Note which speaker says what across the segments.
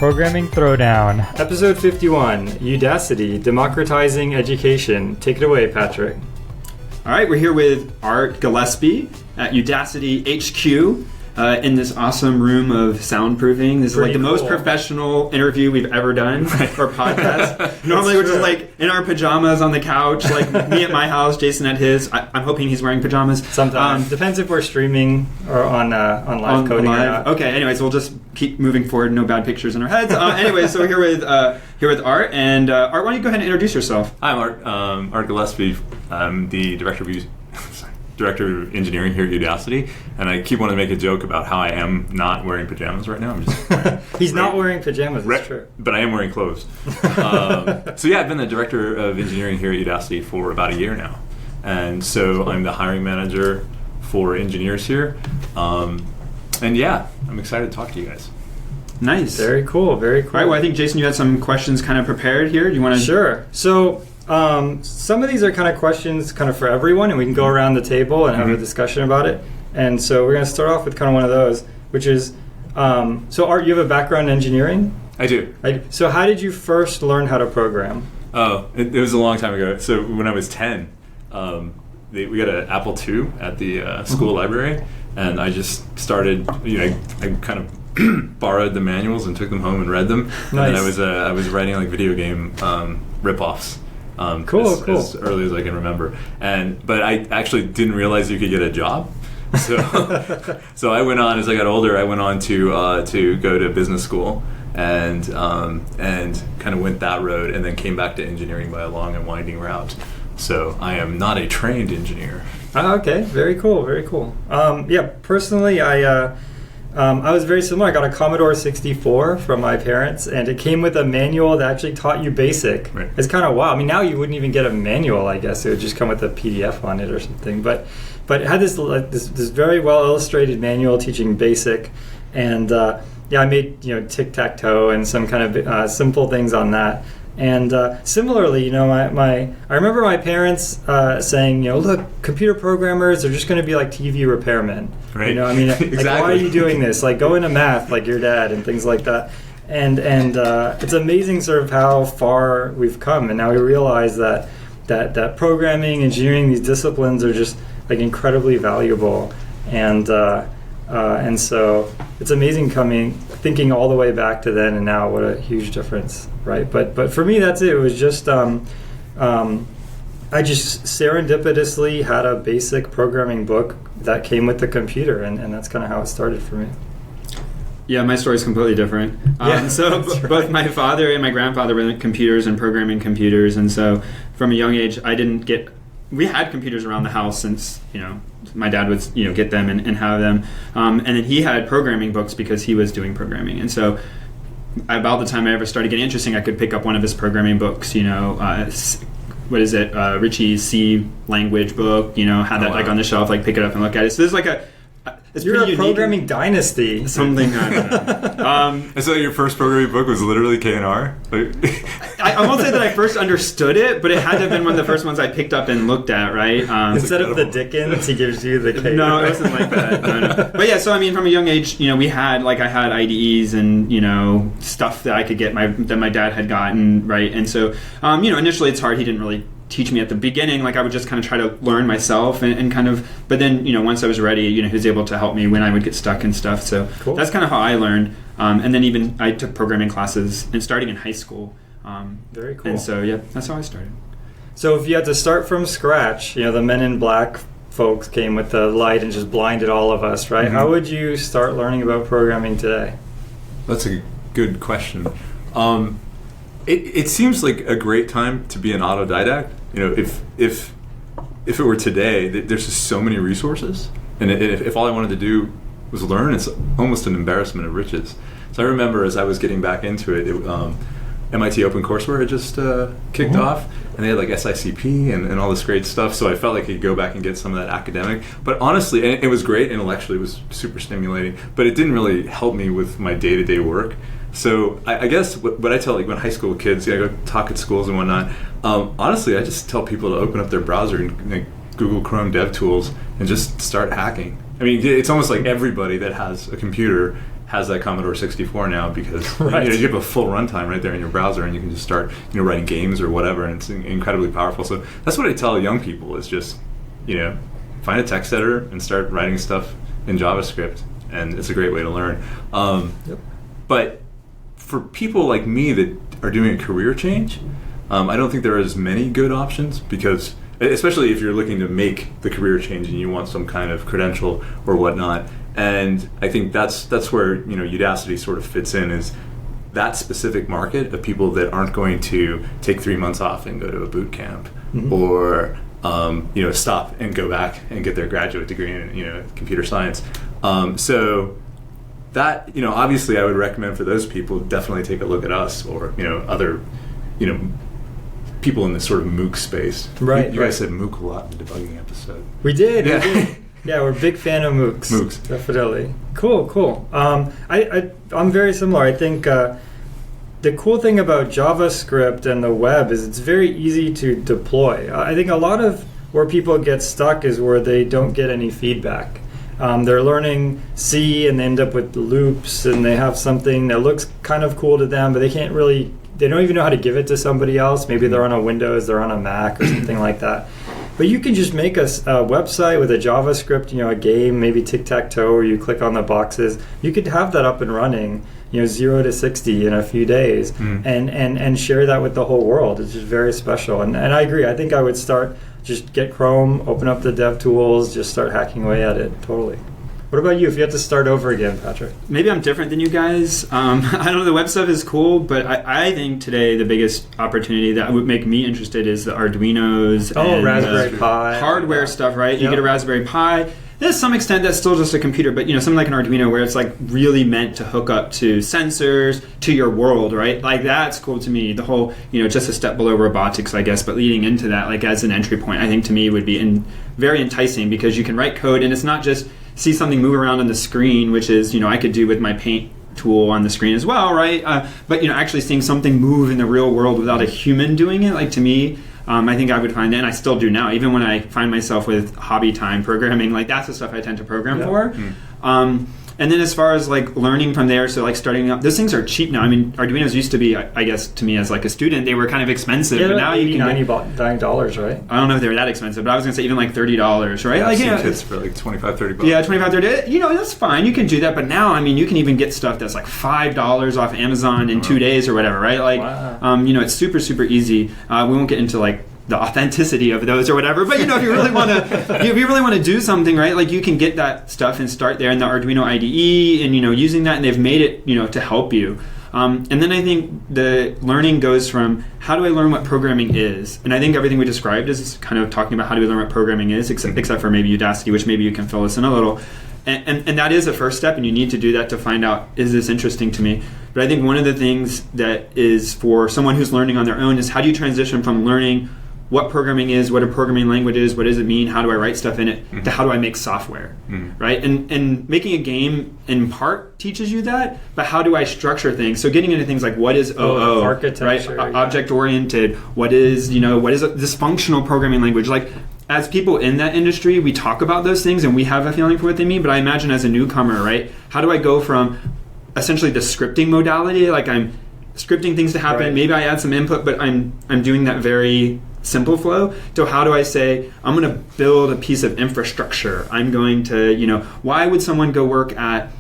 Speaker 1: Programming Throwdown, Episode 51, Udacity, Democratizing Education. Take it away, Patrick.
Speaker 2: All right, we're here with Art Gillespie at Udacity HQ in this awesome room of soundproofing. This is like the most professional interview we've ever done for a podcast. Normally we're just like in our pajamas on the couch, like me at my house, Jason at his. I'm hoping he's wearing pajamas.
Speaker 1: Sometimes. Depends if we're streaming or on live coding or not.
Speaker 2: Okay, anyways, we'll just keep moving forward. No bad pictures in our heads. Anyway, so we're here with Art. And Art, why don't you go ahead and introduce yourself?
Speaker 3: Hi, I'm Art Gillespie. I'm the Director of Engineering here at Udacity, and I keep wanting to make a joke about how I am not wearing pajamas right now. I'm just
Speaker 1: He's not wearing pajamas, that's true.
Speaker 3: But I am wearing clothes. So yeah, I've been the Director of Engineering here at Udacity for about a year now. And so I'm the hiring manager for engineers here. And yeah, I'm excited to talk to you guys.
Speaker 2: Nice.
Speaker 1: Very cool, very cool.
Speaker 2: All right, well, I think, Jason, you had some questions kind of prepared here. Do you want to...
Speaker 1: Sure. So... some of these are kind of questions kind of for everyone, and we can go around the table and have a discussion about it. And so we're going to start off with kind of one of those, which is, so Art, you have a background in engineering?
Speaker 3: I do.
Speaker 1: So how did you first learn how to program?
Speaker 3: Oh, it was a long time ago. So when I was 10, we got an Apple II at the school library, and I just started, I kind of borrowed the manuals and took them home and read them.
Speaker 1: Nice.
Speaker 3: And then I was writing like video game rip-offs.
Speaker 1: Cool.
Speaker 3: As early as I can remember, but I actually didn't realize you could get a job. So I went on, as I got older, I went on to go to business school and kind of went that road, and then came back to engineering by a long and winding route. So I am not a trained engineer.
Speaker 1: Okay, very cool, very cool. Yeah, personally, I was very similar. I got a Commodore 64 from my parents, and it came with a manual that actually taught you BASIC.
Speaker 3: Right.
Speaker 1: It's kind of wild. I mean, now you wouldn't even get a manual, I guess. It would just come with a PDF on it or something. But it had this very well illustrated manual teaching BASIC, and I made tic-tac-toe and some kind of simple things on that. And similarly, I remember my parents saying, look, computer programmers are just going to be like TV repairmen.
Speaker 3: Right.
Speaker 1: Exactly. Like, why are you doing this? Like, go into math like your dad and things like that. And it's amazing sort of how far we've come. And now we realize that programming, engineering, these disciplines are just like incredibly valuable. And so it's amazing thinking all the way back to then and now. What a huge difference, right? But for me, that's it. It was just I just serendipitously had a basic programming book that came with the computer, and that's kind of how it started for me.
Speaker 2: Yeah, my story is completely different. Both my father and my grandfather were in computers and programming computers, and so from a young age, we had computers around the house since, my dad would, get them and have them. And then he had programming books because he was doing programming. And so about the time I ever started getting interesting, I could pick up one of his programming books, Ritchie's C language book, had that like on the shelf, like pick it up and look at it. So there's like
Speaker 1: You're a programming dynasty.
Speaker 2: Something, I don't know.
Speaker 3: And so your first programming book was literally K&R?
Speaker 2: I won't say that I first understood it, but it had to have been one of the first ones I picked up and looked at, right?
Speaker 1: Instead of the Dickens, he gives you the K&R.
Speaker 2: No, it wasn't like that. No. But yeah, so I mean, from a young age, I had IDEs and, stuff that I could get that my dad had gotten, right? And so, initially it's hard. He didn't really teach me at the beginning. Like I would just kind of try to learn myself and kind of, but then, once I was ready, he was able to help me when I would get stuck and stuff. So cool. That's kind of how I learned. And then even I took programming classes and starting in high school.
Speaker 1: Very cool.
Speaker 2: And so, yeah, that's how I started.
Speaker 1: So if you had to start from scratch, the Men in Black folks came with the light and just blinded all of us, right? Mm-hmm. How would you start learning about programming today?
Speaker 3: That's a good question. It seems like a great time to be an autodidact. If it were today, there's just so many resources, and if all I wanted to do was learn, it's almost an embarrassment of riches. So I remember as I was getting back into it, MIT OpenCourseWare had just kicked off, and they had like SICP and all this great stuff. So I felt like I could go back and get some of that academic. But honestly, and it was great intellectually, it was super stimulating, but it didn't really help me with my day-to-day work. So I guess what I tell when high school kids, I go talk at schools and whatnot, honestly, I just tell people to open up their browser and Google Chrome DevTools and just start hacking. I mean, it's almost like everybody that has a computer has that Commodore 64 now because
Speaker 1: Right.
Speaker 3: you have a full runtime right there in your browser, and you can just start writing games or whatever, and it's incredibly powerful. So that's what I tell young people is just find a text editor and start writing stuff in JavaScript, and it's a great way to learn.
Speaker 1: Yep.
Speaker 3: But for people like me that are doing a career change, I don't think there are as many good options because, especially if you're looking to make the career change and you want some kind of credential or whatnot. And I think that's where Udacity sort of fits in, is that specific market of people that aren't going to take 3 months off and go to a boot camp, or stop and go back and get their graduate degree in computer science. So that obviously I would recommend for those people, definitely take a look at us or other people in this sort of MOOC space.
Speaker 1: Right.
Speaker 3: You guys said MOOC a lot in the debugging episode.
Speaker 1: We did.
Speaker 3: Yeah.
Speaker 1: We did. Yeah, we're a big fan of MOOCs.
Speaker 3: MOOCs.
Speaker 1: Definitely. Cool. I'm very similar. I think the cool thing about JavaScript and the web is it's very easy to deploy. I think a lot of where people get stuck is where they don't get any feedback. They're learning C and they end up with loops, and they have something that looks kind of cool to them, but they don't even know how to give it to somebody else. Maybe they're on a Windows, they're on a Mac or something like that. But you can just make a website with a JavaScript, a game, maybe tic-tac-toe, where you click on the boxes. You could have that up and running, 0 to 60 in a few days, and share that with the whole world. It's just very special. And I agree. I think I would just get Chrome, open up the dev tools, just start hacking away at it. Totally. What about you? If you had to start over again, Patrick?
Speaker 2: Maybe I'm different than you guys. I don't know, the web stuff is cool, but I think today the biggest opportunity that would make me interested is the Arduinos and
Speaker 1: Raspberry Pi.
Speaker 2: hardware stuff, right? You
Speaker 1: Yep.
Speaker 2: get a Raspberry Pi. To some extent, that's still just a computer, but something like an Arduino where it's like really meant to hook up to sensors, to your world, right? Like that's cool to me. The whole, just a step below robotics, I guess, but leading into that, like as an entry point, I think to me would be very enticing because you can write code and it's not just see something move around on the screen, which is, I could do with my paint tool on the screen as well, right? But, actually seeing something move in the real world without a human doing it, like to me, I think I would find that, and I still do now, even when I find myself with hobby time programming, like that's the stuff I tend to program for. And then as far as like learning from there, so like starting up, those things are cheap now. I mean, Arduinos used to be, I guess, to me as like a student, they were kind of expensive, but now you can get
Speaker 1: $99, right?
Speaker 2: I don't know if they were that expensive, but I was gonna say even like $30, right? Like
Speaker 3: kits for like $25-$30.
Speaker 2: Yeah, $25-$30. That's fine. You can do that, but now, I mean, you can even get stuff that's like $5 off Amazon in 2 days or whatever, right? Like, it's super, super easy. We won't get into like the authenticity of those or whatever, but if you really want to, do something, right? Like you can get that stuff and start there in the Arduino IDE, and using that, and they've made it, to help you. And then I think the learning goes from how do I learn what programming is, and I think everything we described is kind of talking about how do we learn what programming is, except for maybe Udacity, which maybe you can fill us in a little. And that is a first step, and you need to do that to find out, is this interesting to me? But I think one of the things that is for someone who's learning on their own is how do you transition from learning what programming is, what a programming language is, what does it mean, how do I write stuff in it, to how do I make software, right? And making a game in part teaches you that, but how do I structure things? So getting into things like what is OO,
Speaker 1: architecture,
Speaker 2: right? Object-oriented, what is a dysfunctional programming language? Like, as people in that industry, we talk about those things and we have a feeling for what they mean, but I imagine as a newcomer, right, how do I go from essentially the scripting modality, like I'm scripting things to happen, maybe I add some input, but I'm doing that very simple flow, to how do I say, I'm going to build a piece of infrastructure. I'm going to, why would someone go work at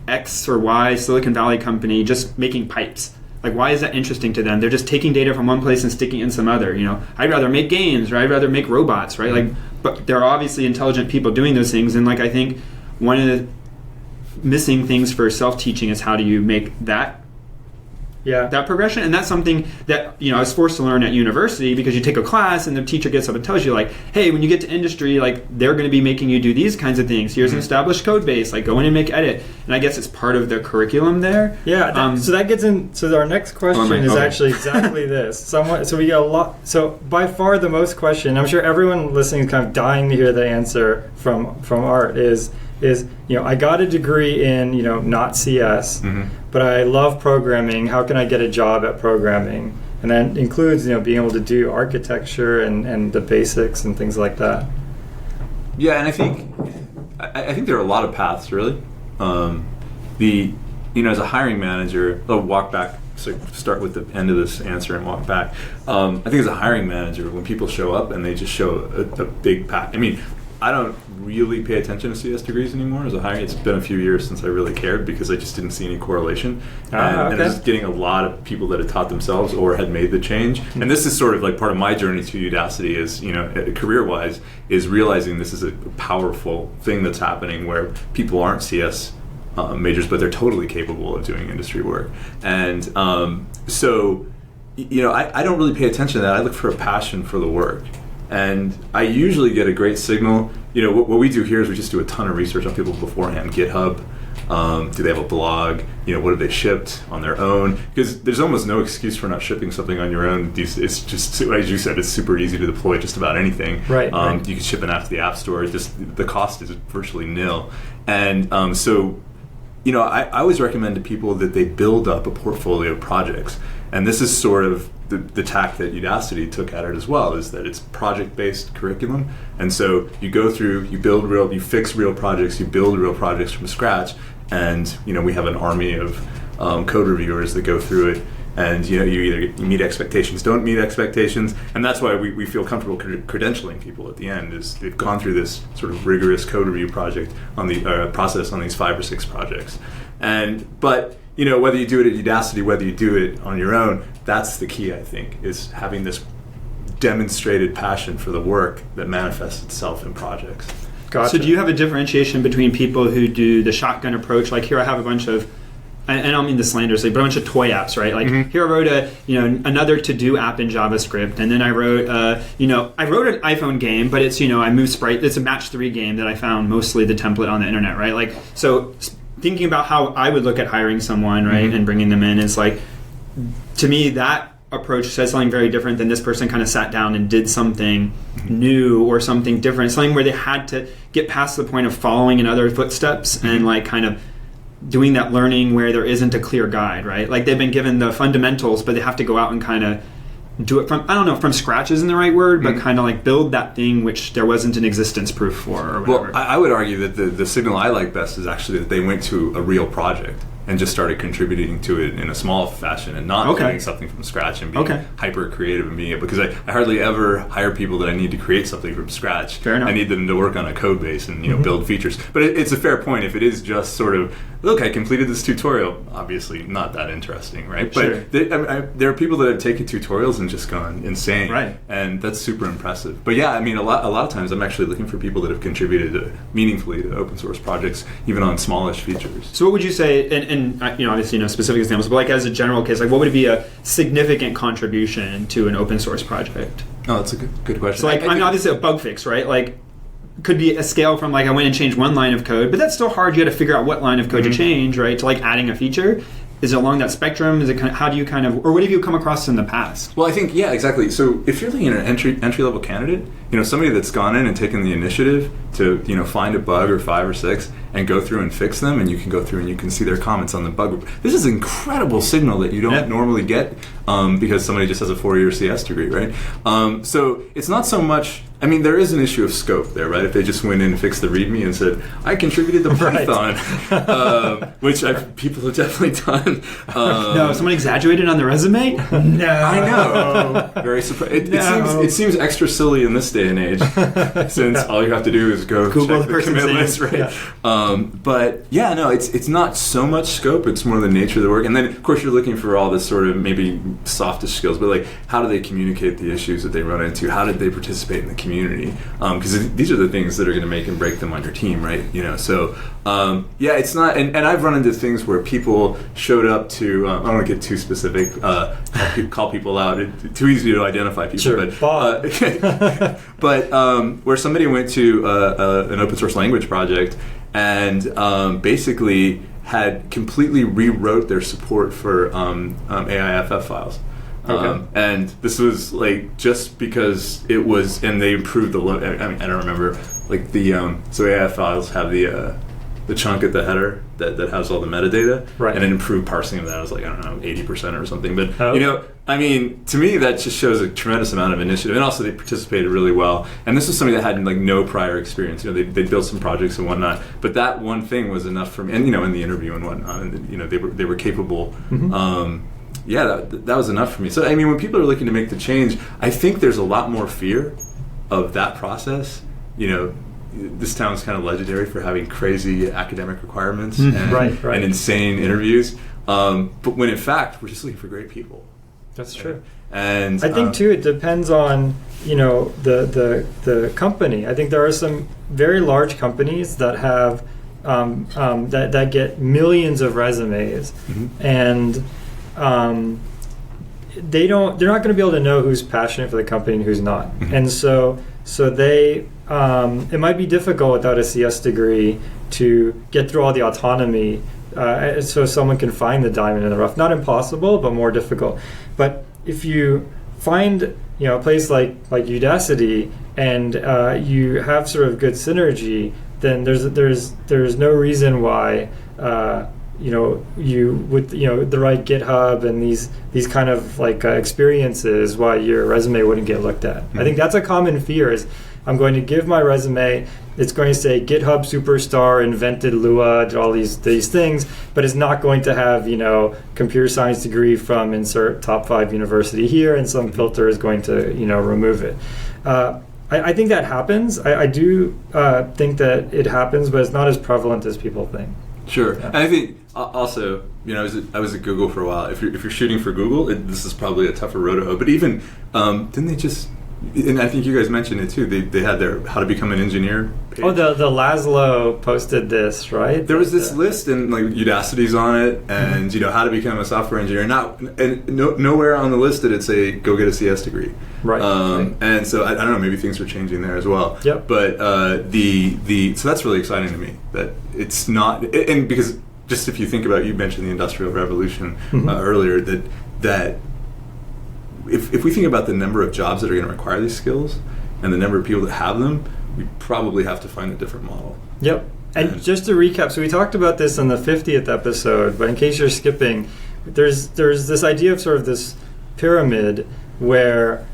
Speaker 2: X or Y Silicon Valley company just making pipes? Like, why is that interesting to them? They're just taking data from one place and sticking it in some other. I'd rather make games, or I'd rather make robots, right? Like, but there are obviously intelligent people doing those things, and like I think one of the missing things for self-teaching is how do you make that progression. And that's something that I was forced to learn at university, because you take a class and the teacher gets up and tells you, like, hey, when you get to industry, like, they're going to be making you do these kinds of things. Here's an established code base, like, go in and make edit. And I guess it's part of the curriculum there.
Speaker 1: So that gets in. So our next question is actually exactly this. So we get a lot. So by far the most question, I'm sure everyone listening is kind of dying to hear the answer from Art, is I got a degree in not CS, but I love programming. How can I get a job at programming? And that includes being able to do architecture and the basics and things like that.
Speaker 3: Yeah, and I think there are a lot of paths, really. as a hiring manager, I'll walk back. So start with the end of this answer and walk back. I think as a hiring manager, when people show up and they just show a big pack. I mean, I don't really pay attention to CS degrees anymore as a hiring. It's been a few years since I really cared because I just didn't see any correlation. And I was getting a lot of people that had taught themselves or had made the change. And this is sort of like part of my journey to Udacity is, career-wise, is realizing this is a powerful thing that's happening where people aren't CS majors, but they're totally capable of doing industry work. And so, I don't really pay attention to that. I look for a passion for the work. And I usually get a great signal. What we do here is we just do a ton of research on people beforehand. GitHub, do they have a blog? What have they shipped on their own? Because there's almost no excuse for not shipping something on your own. It's just, as you said, it's super easy to deploy just about anything.
Speaker 1: Right.
Speaker 3: You can ship an app to the App Store. Just the cost is virtually nil. And I always recommend to people that they build up a portfolio of projects. And this is sort of the tack that Udacity took at it as well, is that it's project-based curriculum. And so you go through, you fix real projects, you build real projects from scratch. And, we have an army of code reviewers that go through it. And, you either meet expectations, don't meet expectations. And that's why we feel comfortable credentialing people at the end, is they've gone through this sort of rigorous code review project on the process on these 5 or 6 projects. But whether you do it at Udacity, whether you do it on your own, that's the key, I think, is having this demonstrated passion for the work that manifests itself in projects.
Speaker 1: Gotcha.
Speaker 2: So do you have a differentiation between people who do the shotgun approach? Like here I have a bunch of, and I don't mean this slanderously, but a bunch of toy apps, right? Like here I wrote another to-do app in JavaScript, and then I wrote an iPhone game, but it's I move sprite. It's a match 3 game that I found mostly the template on the internet, right? Like so, thinking about how I would look at hiring someone, right, and bringing them in is like, to me that approach says something very different than this person kind of sat down and did something new or something different, something where they had to get past the point of following in other footsteps and like kind of doing that learning where there isn't a clear guide, right? Like they've been given the fundamentals, but they have to go out and kind of do it from, I don't know if from scratch isn't the right word, but kind of like build that thing which there wasn't an existence proof for or whatever.
Speaker 3: Well, I would argue that the signal I like best is actually that they went to a real project and just started contributing to it in a small fashion and not doing something from scratch and being hyper creative and being able, because I hardly ever hire people that I need to create something from scratch.
Speaker 2: Fair enough.
Speaker 3: I need them to work on a code base and build features. But it's a fair point. If it is just sort of, look, I completed this tutorial, obviously not that interesting, right? But there are people that have taken tutorials and just gone insane,
Speaker 2: right?
Speaker 3: And that's super impressive. But yeah, I mean, a lot of times I'm actually looking for people that have contributed meaningfully to open source projects, even on smallish features.
Speaker 2: So what would you say, and obviously specific examples, but like as a general case, like what would be a significant contribution to an open source project?
Speaker 3: Oh, that's a good question.
Speaker 2: So like, I mean, obviously a bug fix, right? Like, could be a scale from like I went and changed one line of code, but that's still hard. You got to figure out what line of code to change, right? To like adding a feature. Is it along that spectrum? Is it how do you kind of, or what have you come across in the past?
Speaker 3: Well, I think, yeah, exactly. So if you're looking at an entry level candidate, somebody that's gone in and taken the initiative to, find a bug or 5 or 6 and go through and fix them, and you can go through and you can see their comments on the bug. This is an incredible signal that you don't normally get because somebody just has a 4-year CS degree, right? So it's not so much, I mean, there is an issue of scope there, right? If they just went in and fixed the README and said, I contributed to Python, which people have definitely done.
Speaker 2: No, someone exaggerated on the resume? No.
Speaker 3: I know. Very surprised. It seems extra silly in this day and age, since all you have to do is go
Speaker 2: Google
Speaker 3: check the commit list, right?
Speaker 2: Yeah.
Speaker 3: But yeah, no, it's not so much scope. It's more the nature of the work. And then, of course, you're looking for all this sort of maybe softish skills, but like, how do they communicate the issues that they run into? How did they participate in the community? Because these are the things that are going to make and break them on your team, right? So yeah, it's not. And I've run into things where people showed up to. I don't want to get too specific. Call people out. It's too easy to identify people.
Speaker 1: Sure.
Speaker 3: But where somebody went to an open source language project and basically had completely rewrote their support for AIFF files.
Speaker 2: Okay.
Speaker 3: And this was like just because it was, and they improved the. I mean, I don't remember like the so AIFF files have the the chunk at the header that has all the metadata,
Speaker 1: Right.
Speaker 3: and an improved parsing of that is like, I don't know, 80% or something. But
Speaker 1: Oh.
Speaker 3: you know, I mean, to me that just shows a tremendous amount of initiative, and also they participated really well. And this was something that had like no prior experience. You know, they built some projects and whatnot, but that one thing was enough for me. And you know, in the interview and whatnot, and you know, they were capable. Yeah, that was enough for me. So I mean, when people are looking to make the change, I think there's a lot more fear of that process. You know, this town's kind of legendary for having crazy academic requirements and,
Speaker 1: Right.
Speaker 3: and insane interviews. But when in fact, we're just looking for great people.
Speaker 1: That's true.
Speaker 3: And
Speaker 1: I think too, it depends on, you know, the company. I think there are some very large companies that have that get millions of resumes, and they're not going to be able to know who's passionate for the company and who's not. And so they it might be difficult without a CS degree to get through all the autonomy, so someone can find the diamond in the rough. Not impossible, but more difficult. But if you find, you know, a place like Udacity and you have sort of good synergy, then there's no reason why you with the right GitHub and these kind of like experiences, why your resume wouldn't get looked at. I think that's a common fear, is I'm going to give my resume, it's going to say GitHub superstar, invented Lua, did all these things, but it's not going to have, you know, computer science degree from insert top 5 university here, and some filter is going to, you know, remove it. I think that happens. I do think that it happens, but it's not as prevalent as people think.
Speaker 3: Sure.
Speaker 1: Yeah.
Speaker 3: And I think also, you know, I was at Google for a while. If you're shooting for Google, this is probably a tougher road to hoe. But even didn't they just? And I think you guys mentioned it too. They had their how to become an engineer page.
Speaker 1: Oh, the Laszlo posted this, right?
Speaker 3: There was this list, and like Udacity's on it, and you know how to become a software engineer. Nowhere on the list did it say go get a CS degree.
Speaker 1: Right. Right.
Speaker 3: And so I don't know. Maybe things are changing there as well.
Speaker 1: Yep.
Speaker 3: But so that's really exciting to me that it's not, and because just if you think about, you mentioned the Industrial Revolution earlier, that if we think about the number of jobs that are going to require these skills and the number of people that have them, we probably have to find a different model.
Speaker 1: Yep. And just to recap, so we talked about this in the 50th episode, but in case you're skipping, there's this idea of sort of this pyramid where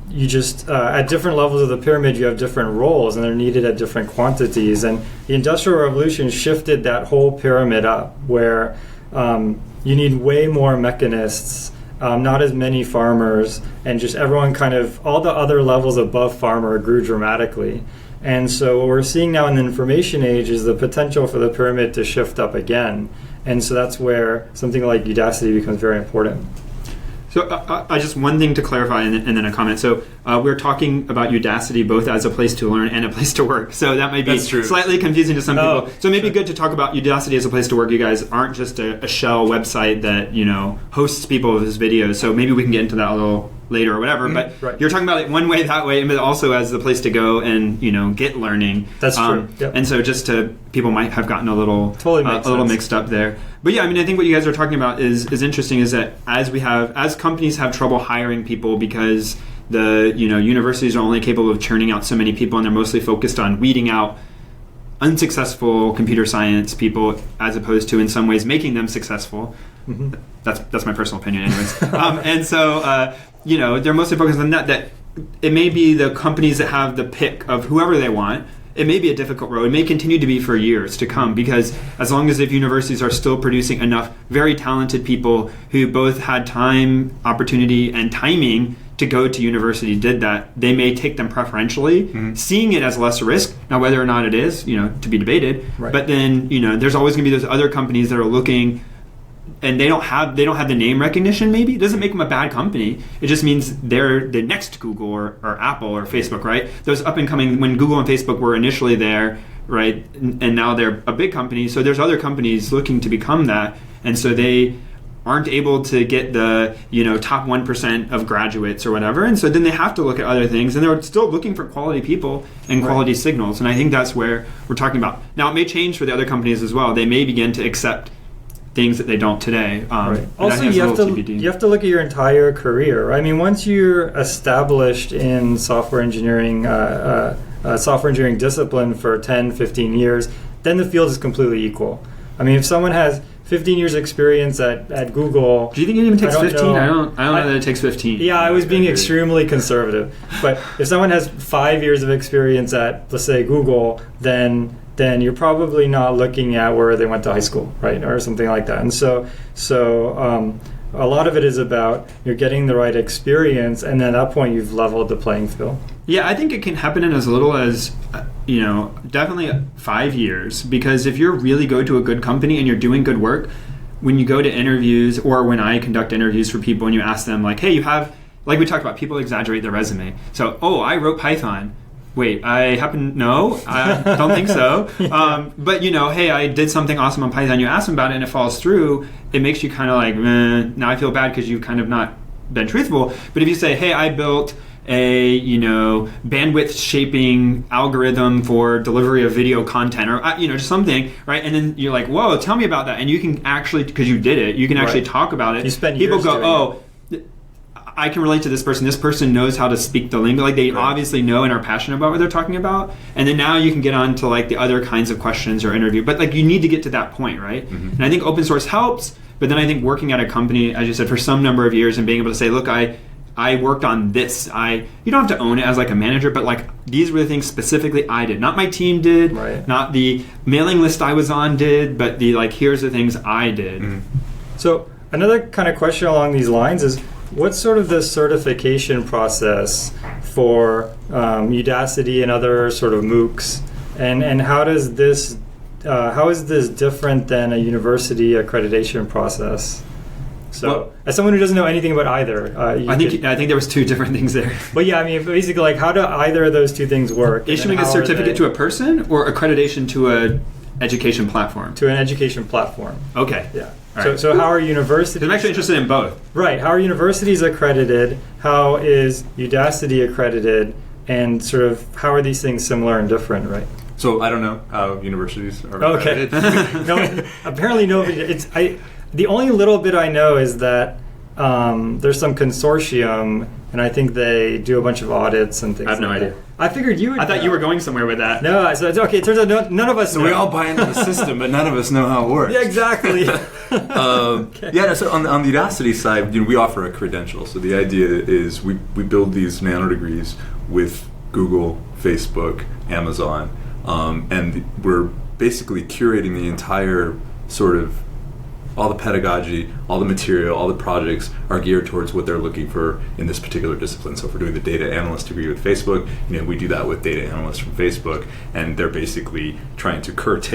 Speaker 1: you just, at different levels of the pyramid, you have different roles, and they're needed at different quantities. And the Industrial Revolution shifted that whole pyramid up, where you need way more mechanists, not as many farmers, and just everyone kind of, all the other levels above farmer grew dramatically. And so what we're seeing now in the information age is the potential for the pyramid to shift up again. And so that's where something like Udacity becomes very important.
Speaker 2: So I just one thing to clarify and then a comment. So we're talking about Udacity both as a place to learn and a place to work. So that might be slightly confusing to some people. So maybe good to talk about Udacity as a place to work. You guys aren't just a shell website that, you know, hosts people with his videos. So maybe we can get into that a little later or whatever. But you're talking about it one way, that way, but also as the place to go and, you know, get learning.
Speaker 1: That's true. Yep.
Speaker 2: And so just to, people might have gotten a little mixed up there. But yeah, I mean, I think what you guys are talking about is interesting, is that as companies have trouble hiring people because the, you know, universities are only capable of churning out so many people, and they're mostly focused on weeding out unsuccessful computer science people as opposed to in some ways making them successful. That's my personal opinion anyways. And so you know, they're mostly focused on that it may be the companies that have the pick of whoever they want. It may be a difficult road. It may continue to be for years to come, because as long as if universities are still producing enough very talented people who both had time, opportunity, and timing to go to university did that, they may take them preferentially, seeing it as less risk. Now, whether or not it is, you know, to be debated. Right. But then, you know, there's always going to be those other companies that are looking, and they don't have the name recognition. Maybe it doesn't make them a bad company. It just means they're the next Google or Apple or Facebook, right? Those up and coming, when Google and Facebook were initially there, right, and now they're a big company. So there's other companies looking to become that, and so they aren't able to get the, you know, top 1% of graduates or whatever, and so then they have to look at other things, and they're still looking for quality people and quality signals. And I think that's where we're talking about. Now, it may change for the other companies as well. They may begin to accept things that they don't today.
Speaker 1: Also, you have to look at your entire career. I mean, once you're established in software engineering discipline for 10, 15 years, then the field is completely equal. I mean, if someone has 15 years experience at Google.
Speaker 2: Do you think it even takes 15? I don't know that it takes 15.
Speaker 1: Yeah, I was being extremely conservative. But if someone has 5 years of experience at, let's say, Google, then you're probably not looking at where they went to high school, right, or something like that. And so a lot of it is about you're getting the right experience, and then at that point you've leveled the playing field.
Speaker 2: Yeah, I think it can happen in as little as, definitely 5 years. Because if you really go to a good company and you're doing good work, when you go to interviews, or when I conduct interviews for people and you ask them, like, hey, you have, like we talked about, people exaggerate their resume. So, I wrote Python. Wait, I no, I don't think so.
Speaker 1: Yeah.
Speaker 2: But hey, I did something awesome on Python. You ask them about it and it falls through. It makes you kind of like, now I feel bad because you've kind of not been truthful. But if you say, hey, I built a bandwidth shaping algorithm for delivery of video content, or just something, right? And then you're like, whoa, tell me about that. And you can actually, because you did it, you can actually talk about it.
Speaker 1: You spend
Speaker 2: people
Speaker 1: years
Speaker 2: go,
Speaker 1: doing it.
Speaker 2: I can relate to this person. This person knows how to speak the lingo. Like, they obviously know and are passionate about what they're talking about. And then now you can get on to like the other kinds of questions or interview. But like, you need to get to that point, right? Mm-hmm. And I think open source helps. But then I think working at a company, as you said, for some number of years and being able to say, look, I worked on this. You don't have to own it as like a manager, but like, these were the things specifically I did. Not my team did, not the mailing list I was on did, but the like, here's the things I did.
Speaker 1: Mm-hmm. So another kind of question along these lines is, what's sort of the certification process for Udacity and other sort of MOOCs, and how is this different than a university accreditation process? So, well, as someone who doesn't know anything about either,
Speaker 2: I think there was two different things there.
Speaker 1: But yeah, I mean, basically, like, how do either of those two things work?
Speaker 2: Issuing a certificate to a person, or accreditation to an education platform?
Speaker 1: To an education platform.
Speaker 2: Okay.
Speaker 1: Yeah.
Speaker 2: Right.
Speaker 1: So how are universities...
Speaker 2: I'm actually interested in both.
Speaker 1: Right. How are universities accredited? How is Udacity accredited? And sort of how are these things similar and different, right?
Speaker 3: So I don't know how universities are
Speaker 1: accredited. No, apparently nobody... The only little bit I know is that there's some consortium, and I think they do a bunch of audits and things.
Speaker 2: I have no idea.
Speaker 1: I figured you would.
Speaker 2: I thought you were going somewhere with that.
Speaker 1: No, so it's okay. It turns out none of us.
Speaker 3: So we all buy into the system, but none of us know how it works.
Speaker 1: Yeah, exactly.
Speaker 3: Okay. Yeah. So on the Udacity side, we offer a credential. So the idea is we build these nano degrees with Google, Facebook, Amazon, and we're basically curating the entire sort of, all the pedagogy, all the material, all the projects are geared towards what they're looking for in this particular discipline. So if we're doing the data analyst degree with Facebook, we do that with data analysts from Facebook, and they're basically trying to craft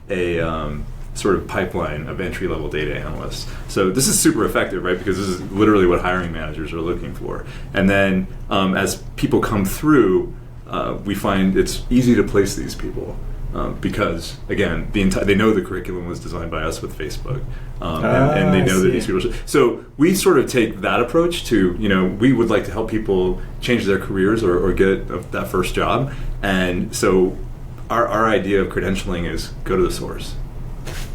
Speaker 3: a sort of pipeline of entry-level data analysts. So this is super effective, right? Because this is literally what hiring managers are looking for. And then as people come through, we find it's easy to place these people. Because again, they know the curriculum was designed by us with Facebook, and they know that these people. So we sort of take that approach to, we would like to help people change their careers or get that first job, and so our idea of credentialing is go to the source.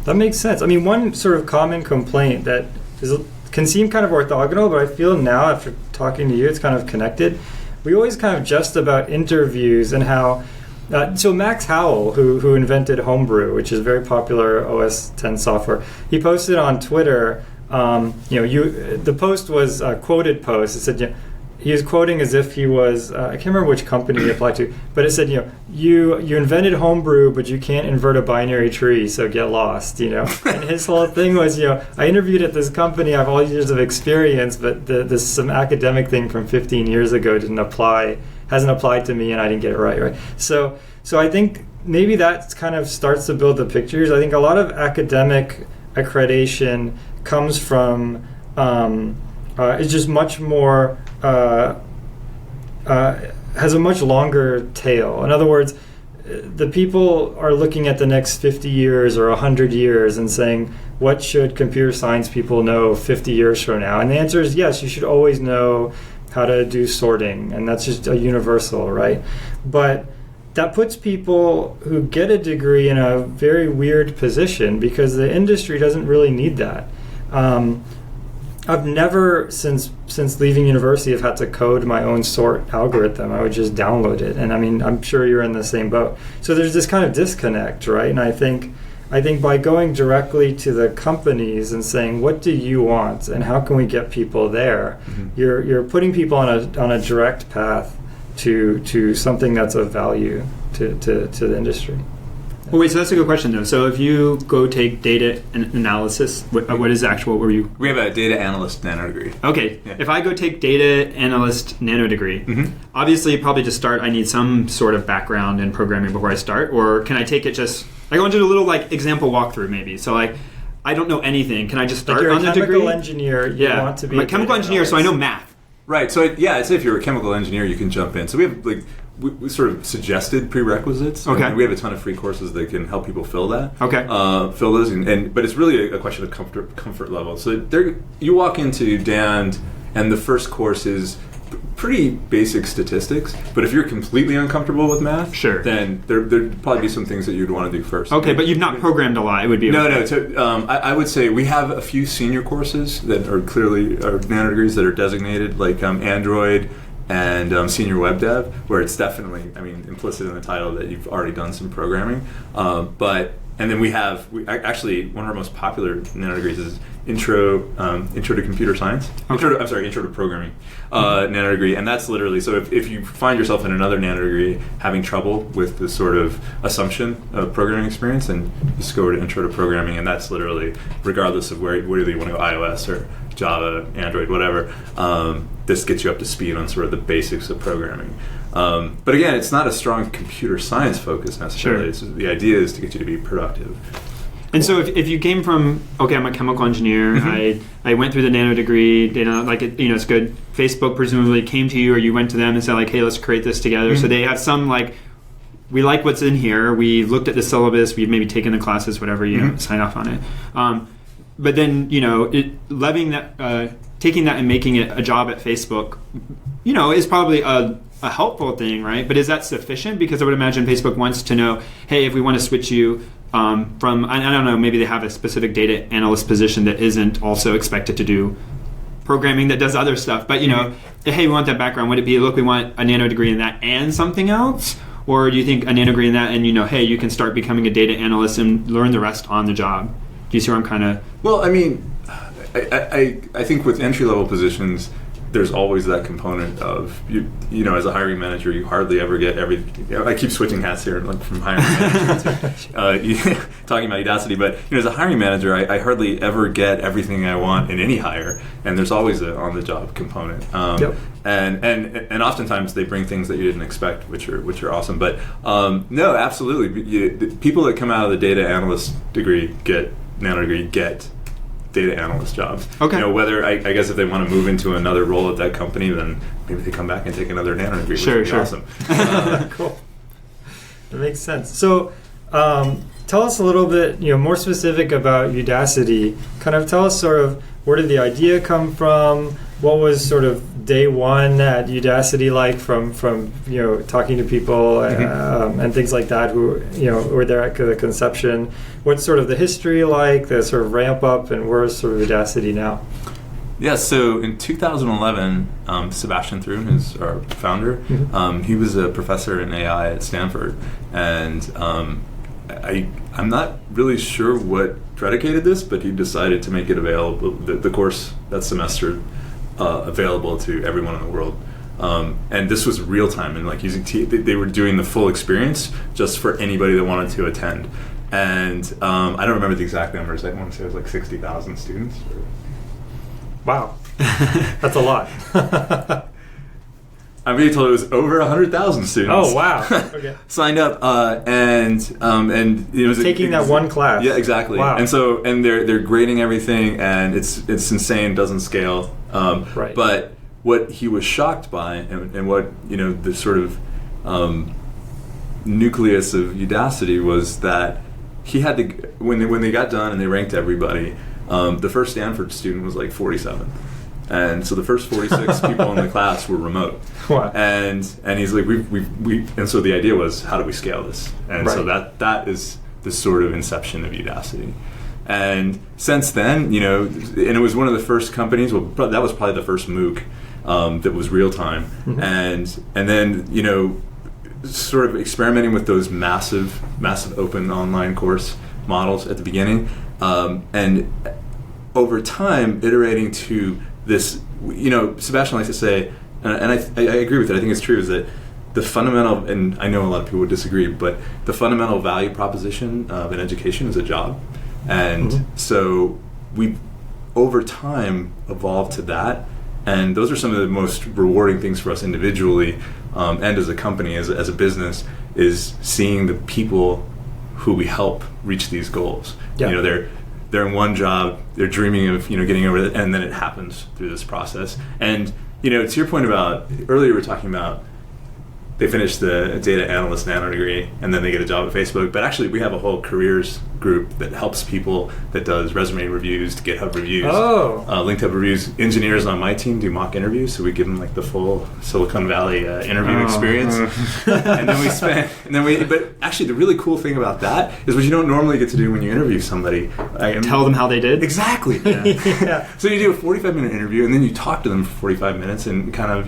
Speaker 1: That makes sense. I mean, one sort of common complaint that can seem kind of orthogonal, but I feel now after talking to you, it's kind of connected. We always kind of jest about interviews and how. So Max Howell, who invented Homebrew, which is very popular OS 10 software, he posted on Twitter. The post was a quoted post. It said, he was quoting as if he was. I can't remember which company he applied to, but it said, you invented Homebrew, but you can't invert a binary tree, so get lost. And his whole thing was, I interviewed at this company. I have all these years of experience, but this some academic thing from 15 years ago hasn't applied to me, and I didn't get it right. So I think maybe that kind of starts to build the pictures. I think a lot of academic accreditation comes from it's just much more has a much longer tail. In other words, the people are looking at the next 50 years or 100 years and saying, what should computer science people know 50 years from now? And the answer is yes, you should always know how to do sorting, and that's just a universal, right? But that puts people who get a degree in a very weird position because the industry doesn't really need that. I've never since leaving university have had to code my own sort algorithm. I would just download it, and I mean, I'm sure you're in the same boat. So there's this kind of disconnect, right? And I think by going directly to the companies and saying, what do you want, and how can we get people there, you're putting people on a direct path to something that's of value to the industry.
Speaker 2: Well, wait, so that's a good question, though. So if you go take data analysis, what is actual, were you?
Speaker 3: We have a data analyst nano degree.
Speaker 2: Okay.
Speaker 3: Yeah.
Speaker 2: If I go take data analyst nano degree, obviously probably to start I need some sort of background in programming before I start, or can I take it just, I want to do a little like example walkthrough maybe. So like, I don't know anything. Can I just start on the degree?
Speaker 1: You're a chemical engineer. You want to be
Speaker 2: I'm a chemical engineer, so I know math.
Speaker 3: Right. So I'd say if you're a chemical engineer, you can jump in. So we have we sort of suggested prerequisites.
Speaker 2: Okay.
Speaker 3: And we have a ton of free courses that can help people fill that.
Speaker 2: Okay.
Speaker 3: Fill those, but it's really a question of comfort level. So you walk into DAND, and the first course is pretty basic statistics. But if you're completely uncomfortable with math,
Speaker 2: sure,
Speaker 3: then there'd probably be some things that you'd want to do first.
Speaker 2: Okay, but you've not programmed a lot. It would be
Speaker 3: no. So I would say we have a few senior courses that are clearly nano degrees that are designated, like Android and senior web dev, where it's definitely, I mean, implicit in the title that you've already done some programming. And then we actually one of our most popular nano degrees is intro to computer science.
Speaker 2: Okay.
Speaker 3: Intro to programming nano degree, and that's literally, so if you find yourself in another nano degree having trouble with this sort of assumption of programming experience, then just go to intro to programming, and that's literally regardless of whether you want to go iOS or Java, Android, whatever. This gets you up to speed on sort of the basics of programming. But again, it's not a strong computer science focus necessarily.
Speaker 2: Sure.
Speaker 3: The idea is to get you to be productive.
Speaker 2: And so if you came from, okay, I'm a chemical engineer, I went through the nano degree, it's good. Facebook presumably came to you, or you went to them and said like, hey, let's create this together. So they have some like, we like what's in here. We looked at the syllabus. We've maybe taken the classes, whatever, sign off on it. But then, taking that and making it a job at Facebook, is probably a helpful thing, right? But is that sufficient? Because I would imagine Facebook wants to know, hey, if we want to switch you from, I don't know, maybe they have a specific data analyst position that isn't also expected to do programming, that does other stuff. But, hey, we want that background. Would it be, look, we want a nano degree in that and something else? Or do you think a nano degree in that and, hey, you can start becoming a data analyst and learn the rest on the job? Do you see where I'm kind of...
Speaker 3: Well, I mean, I think with entry-level positions, there's always that component of, as a hiring manager, you hardly ever get I keep switching hats here, like from hiring manager to talking about Udacity, but as a hiring manager, I hardly ever get everything I want in any hire, and there's always an on-the-job component.
Speaker 1: Yep.
Speaker 3: And oftentimes they bring things that you didn't expect, which are awesome. But no, absolutely, people that come out of the data analyst degree get data analyst jobs.
Speaker 2: Okay.
Speaker 3: Whether I guess if they want to move into another role at that company, then maybe they come back and take another nano degree.
Speaker 2: Sure.
Speaker 3: Awesome.
Speaker 1: Cool. That makes sense. So, tell us a little bit, more specific about Udacity. Kind of tell us sort of where did the idea come from? What was sort of day one at Udacity like from talking to people and things like that who were there at the conception? What's sort of the history like, the sort of ramp up, and where's sort of Udacity now?
Speaker 3: Yeah, so in 2011, Sebastian Thrun is our founder. He was a professor in AI at Stanford, and I'm not really sure what predicated this, but he decided to make it available, the course that semester, available to everyone in the world. And this was real time, and like they were doing the full experience just for anybody that wanted to attend. And I don't remember the exact numbers. I want to say it was like 60,000 students.
Speaker 1: Wow, that's a lot.
Speaker 3: I'm being told it was over 100,000 students.
Speaker 1: Oh wow! Okay.
Speaker 3: Signed up, and it was
Speaker 1: taking that one class.
Speaker 3: Yeah, exactly.
Speaker 1: Wow.
Speaker 3: And they're grading everything, and it's insane. Doesn't scale.
Speaker 1: Right.
Speaker 3: But what he was shocked by, and what the sort of nucleus of Udacity was that he had to, when they got done and they ranked everybody, the first Stanford student was like 47. And so the first 46 people in the class were remote.
Speaker 1: Wow.
Speaker 3: And he's like, and so the idea was, how do we scale this? And so
Speaker 1: right.
Speaker 3: that is the sort of inception of Udacity. And since then, and it was one of the first companies. Well, that was probably the first MOOC that was real time, and then sort of experimenting with those massive open online course models at the beginning, and over time iterating to this. Sebastian likes to say, and I agree with it. I think it's true. Is that the fundamental, and I know a lot of people would disagree, but the fundamental value proposition of an education is a job. And so we, over time, evolved to that. And those are some of the most rewarding things for us individually and as a company, as a business, is seeing the people who we help reach these goals.
Speaker 1: Yeah.
Speaker 3: They're in one job, they're dreaming of getting over it, and then it happens through this process. And to your point about earlier, we were talking about they finish the data analyst nano degree and then they get a job at Facebook. But actually, we have a whole careers group that helps people, that does resume reviews, GitHub reviews, LinkedIn reviews. Engineers on my team do mock interviews, so we give them like the full Silicon Valley interview experience. And then but actually, the really cool thing about that is what you don't normally get to do when you interview somebody.
Speaker 2: Tell them how they did.
Speaker 3: Exactly. Yeah. So you do a 45-minute interview, and then you talk to them for 45 minutes and kind of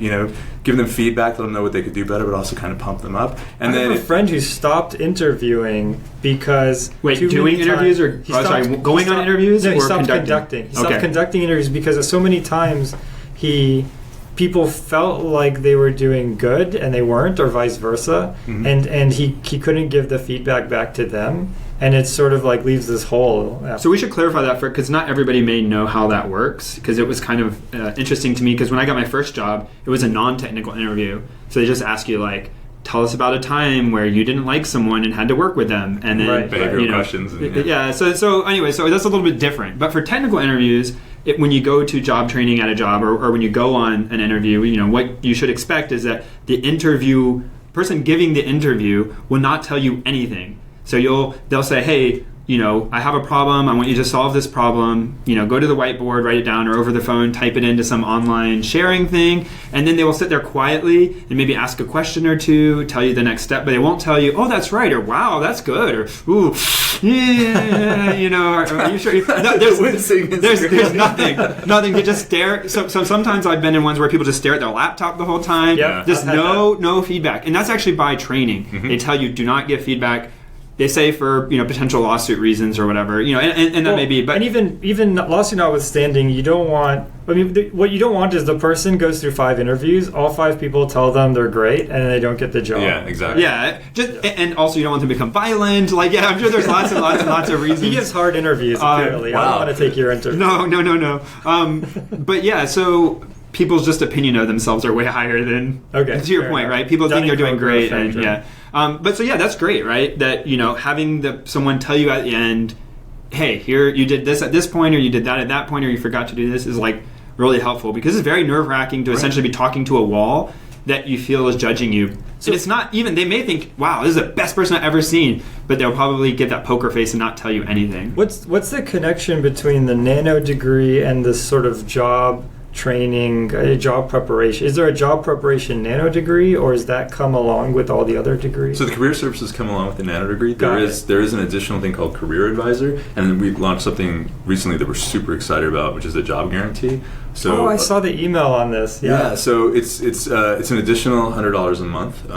Speaker 3: give them feedback, let them know what they could do better, but also kind of pump them up. And
Speaker 1: I have a friend who stopped interviewing because
Speaker 2: doing interviews or going on interviews?
Speaker 1: No, he
Speaker 2: or
Speaker 1: stopped conducting. He stopped conducting interviews because so many times people felt like they were doing good and they weren't, or vice versa, and he couldn't give the feedback back to them, and it sort of like leaves this hole.
Speaker 2: So we should clarify that because not everybody may know how that works, because it was kind of interesting to me, because when I got my first job, it was a non-technical interview, so they just ask you like, tell us about a time where you didn't like someone and had to work with them, and then
Speaker 3: behavioral questions.
Speaker 2: So anyway, so that's a little bit different. But for technical interviews, when you go to job training at a job, or when you go on an interview, what you should expect is that the person giving the interview will not tell you anything. So they'll say, hey, I have a problem. I want you to solve this problem. Go to the whiteboard, write it down, or over the phone, type it into some online sharing thing. And then they will sit there quietly and maybe ask a question or two, tell you the next step, but they won't tell you, oh, that's right, or wow, that's good, or ooh, yeah, are you sure? No, there's nothing. They just stare. So sometimes I've been in ones where people just stare at their laptop the whole time.
Speaker 1: Yeah,
Speaker 2: just no feedback. And that's actually by training. They tell you, do not give feedback. They say for potential lawsuit reasons or whatever, and that may be. But
Speaker 1: and even lawsuit notwithstanding, you don't want. What you don't want is the person goes through 5 interviews, all 5 people tell them they're great, and they don't get the job.
Speaker 3: Yeah, exactly.
Speaker 2: Yeah, and also you don't want them to become violent. Like, yeah, I'm sure there's lots and lots of reasons.
Speaker 1: He gives hard interviews. Apparently,
Speaker 3: wow.
Speaker 1: I don't want to take your interview.
Speaker 2: No. But yeah, so people's just opinion of themselves are way higher than.
Speaker 1: Okay.
Speaker 2: To your point, right? People think they're doing great, and yeah. But so yeah, that's great, right? That having someone tell you at the end, hey, here you did this at this point, or you did that at that point, or you forgot to do this, is like really helpful, because it's very nerve-wracking to essentially be talking to a wall that you feel is judging you. So, and it's not even, they may think, wow, this is the best person I've ever seen, but they'll probably get that poker face and not tell you anything.
Speaker 1: What's the connection between the nano degree and this sort of job training, job preparation? Is there a job preparation nano degree, or does that come along with all the other degrees?
Speaker 3: So the career services come along with the nano degree. There is an additional thing called career advisor, and then we launched something recently that we're super excited about, which is a job guarantee. So
Speaker 1: I saw the email on this. Yeah.
Speaker 3: So it's an additional $100 a month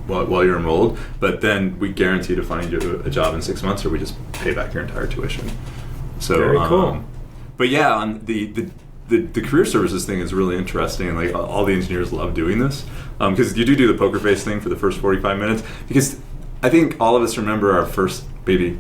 Speaker 3: while you're enrolled, but then we guarantee to find you a job in 6 months, or we just pay back your entire tuition. So
Speaker 1: very cool.
Speaker 3: But yeah, on the career services thing is really interesting. Like, all the engineers love doing this because you do the poker face thing for the first 45 minutes. Because I think all of us remember our first, maybe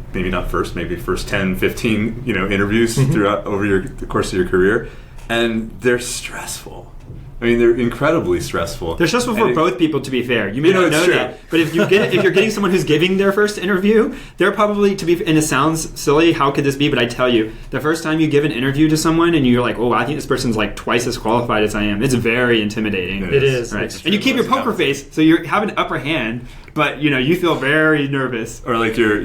Speaker 3: first 10, 15, interviews throughout the course of your career, and they're stressful. I mean, they're incredibly stressful.
Speaker 2: They're stressful for both people, to be fair. You may not know that, but if you're getting someone who's giving their first interview, they're probably, and it sounds silly, how could this be? But I tell you, the first time you give an interview to someone and you're like, oh, I think this person's like twice as qualified as I am, it's very intimidating.
Speaker 1: It is.
Speaker 2: Right? And you keep your poker face, so you have an upper hand, but you feel very nervous.
Speaker 3: Or like you're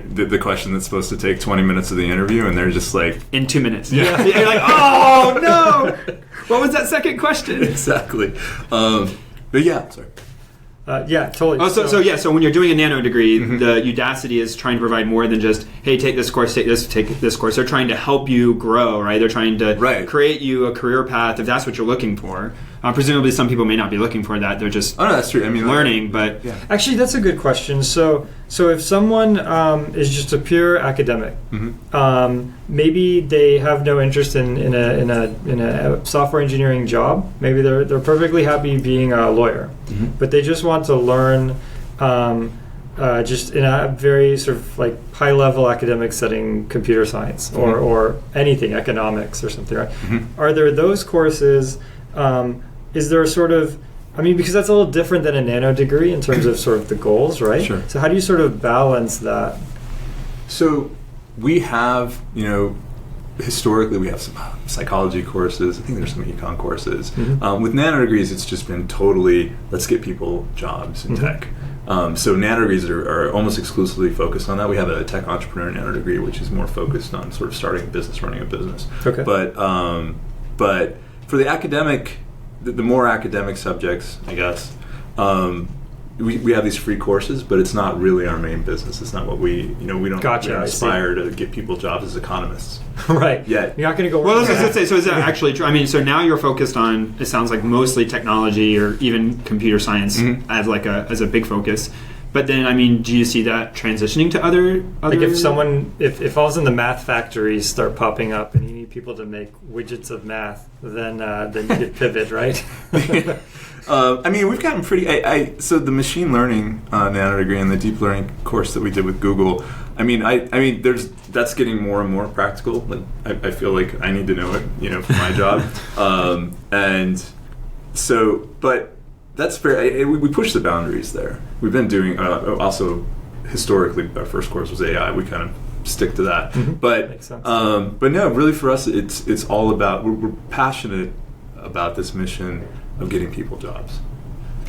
Speaker 3: the question that's supposed to take 20 minutes of the interview, and they're just like
Speaker 2: in 2 minutes. Yeah. You're like, oh no, what was that second question?
Speaker 3: Exactly. But yeah, sorry.
Speaker 1: Yeah, totally.
Speaker 2: Oh, so when you're doing a nano degree, the Udacity is trying to provide more than just, hey, take this course, take this course. They're trying to help you grow, right? They're trying to create you a career path if that's what you're looking for. Presumably, some people may not be looking for that. They're just
Speaker 3: that's true. I mean,
Speaker 2: learning. But
Speaker 1: actually, that's a good question. So if someone is just a pure academic, maybe they have no interest in a software engineering job. Maybe they're perfectly happy being a lawyer, but they just want to learn just in a very sort of like high level academic setting, computer science or anything, economics or something. Right? Are there those courses? Is there a sort of, because that's a little different than a nano degree in terms of sort of the goals, right?
Speaker 3: Sure.
Speaker 1: So how do you sort of balance that?
Speaker 3: So we have, historically we have some psychology courses. I think there's some econ courses. With nano degrees, it's just been totally, let's get people jobs in tech. So nano degrees are almost exclusively focused on that. We have a tech entrepreneur nano degree, which is more focused on sort of starting a business, running a business.
Speaker 1: Okay.
Speaker 3: But for the academic, the more academic subjects, I guess, we have these free courses, but it's not really our main business. It's not what we don't aspire to get people jobs as economists.
Speaker 1: Right.
Speaker 3: Yet.
Speaker 1: You're not going to go
Speaker 2: Well, let's say, so is that actually true? So now you're focused on, it sounds like mostly technology or even computer science as as a big focus. But then, do you see that transitioning to other?
Speaker 1: Like if all of a sudden the math factories start popping up and you need people to make widgets of math, then you could pivot, right?
Speaker 3: We've gotten pretty. So the machine learning nano degree and the deep learning course that we did with Google. That's getting more and more practical. Like I feel like I need to know it, for my job, but. That's fair. We push the boundaries there. We've been doing also historically. Our first course was AI. We kind of stick to that. But
Speaker 1: makes sense.
Speaker 3: But no, really for us, it's all about we're passionate about this mission of getting people jobs.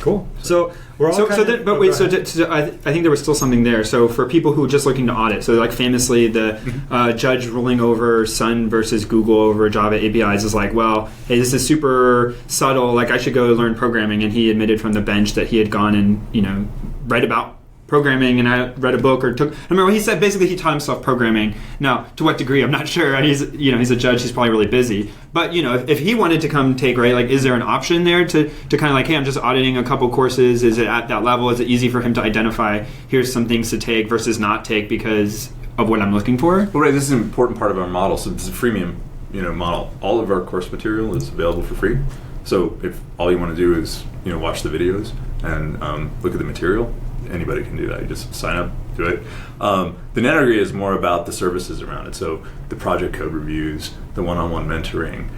Speaker 1: Cool. So we're all.
Speaker 2: I think there was still something there. So for people who are just looking to audit, so like famously the judge ruling over Sun versus Google over Java APIs is like, well, hey, this is super subtle. Like I should go learn programming, and he admitted from the bench that he had gone and read about programming, and I read a book or I remember he said basically he taught himself programming. Now, to what degree, I'm not sure. He's a judge. He's probably really busy. But if he wanted to come take, right, like, is there an option there to kind of like, hey, I'm just auditing a couple courses. Is it at that level? Is it easy for him to identify here's some things to take versus not take because of what I'm looking for?
Speaker 3: Well, right. This is an important part of our model. So it's a freemium, model. All of our course material is available for free. So if all you want to do is watch the videos and look at the material. Anybody can do that. You just sign up, do it. The nano degree is more about the services around it. So the project code reviews, the one-on-one mentoring.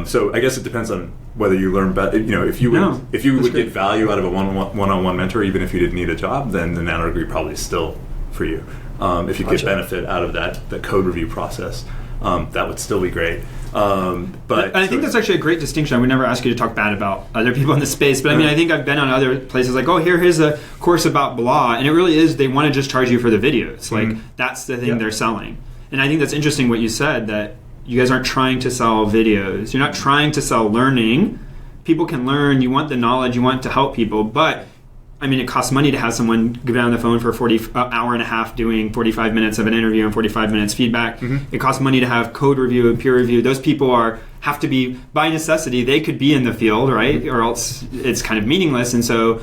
Speaker 3: So I guess it depends on whether you learn better. If you would get value out of a one-on-one mentor, even if you didn't need a job, then the nano degree probably is still for you. If you get benefit out of the code review process, that would still be great. But
Speaker 2: I think that's actually a great distinction. I would never ask you to talk bad about other people in the space, but I think I've been on other places like, here's a course about blah, and it really is, they want to just charge you for the videos. Like, that's the thing they're selling. And I think that's interesting what you said, that you guys aren't trying to sell videos. You're not trying to sell learning. People can learn, you want the knowledge, you want to help people, but it costs money to have someone get on the phone for an hour and a half doing 45 minutes of an interview and 45 minutes feedback. It costs money to have code review and peer review. Those people have to be, by necessity, they could be in the field, right? Or else it's kind of meaningless, and so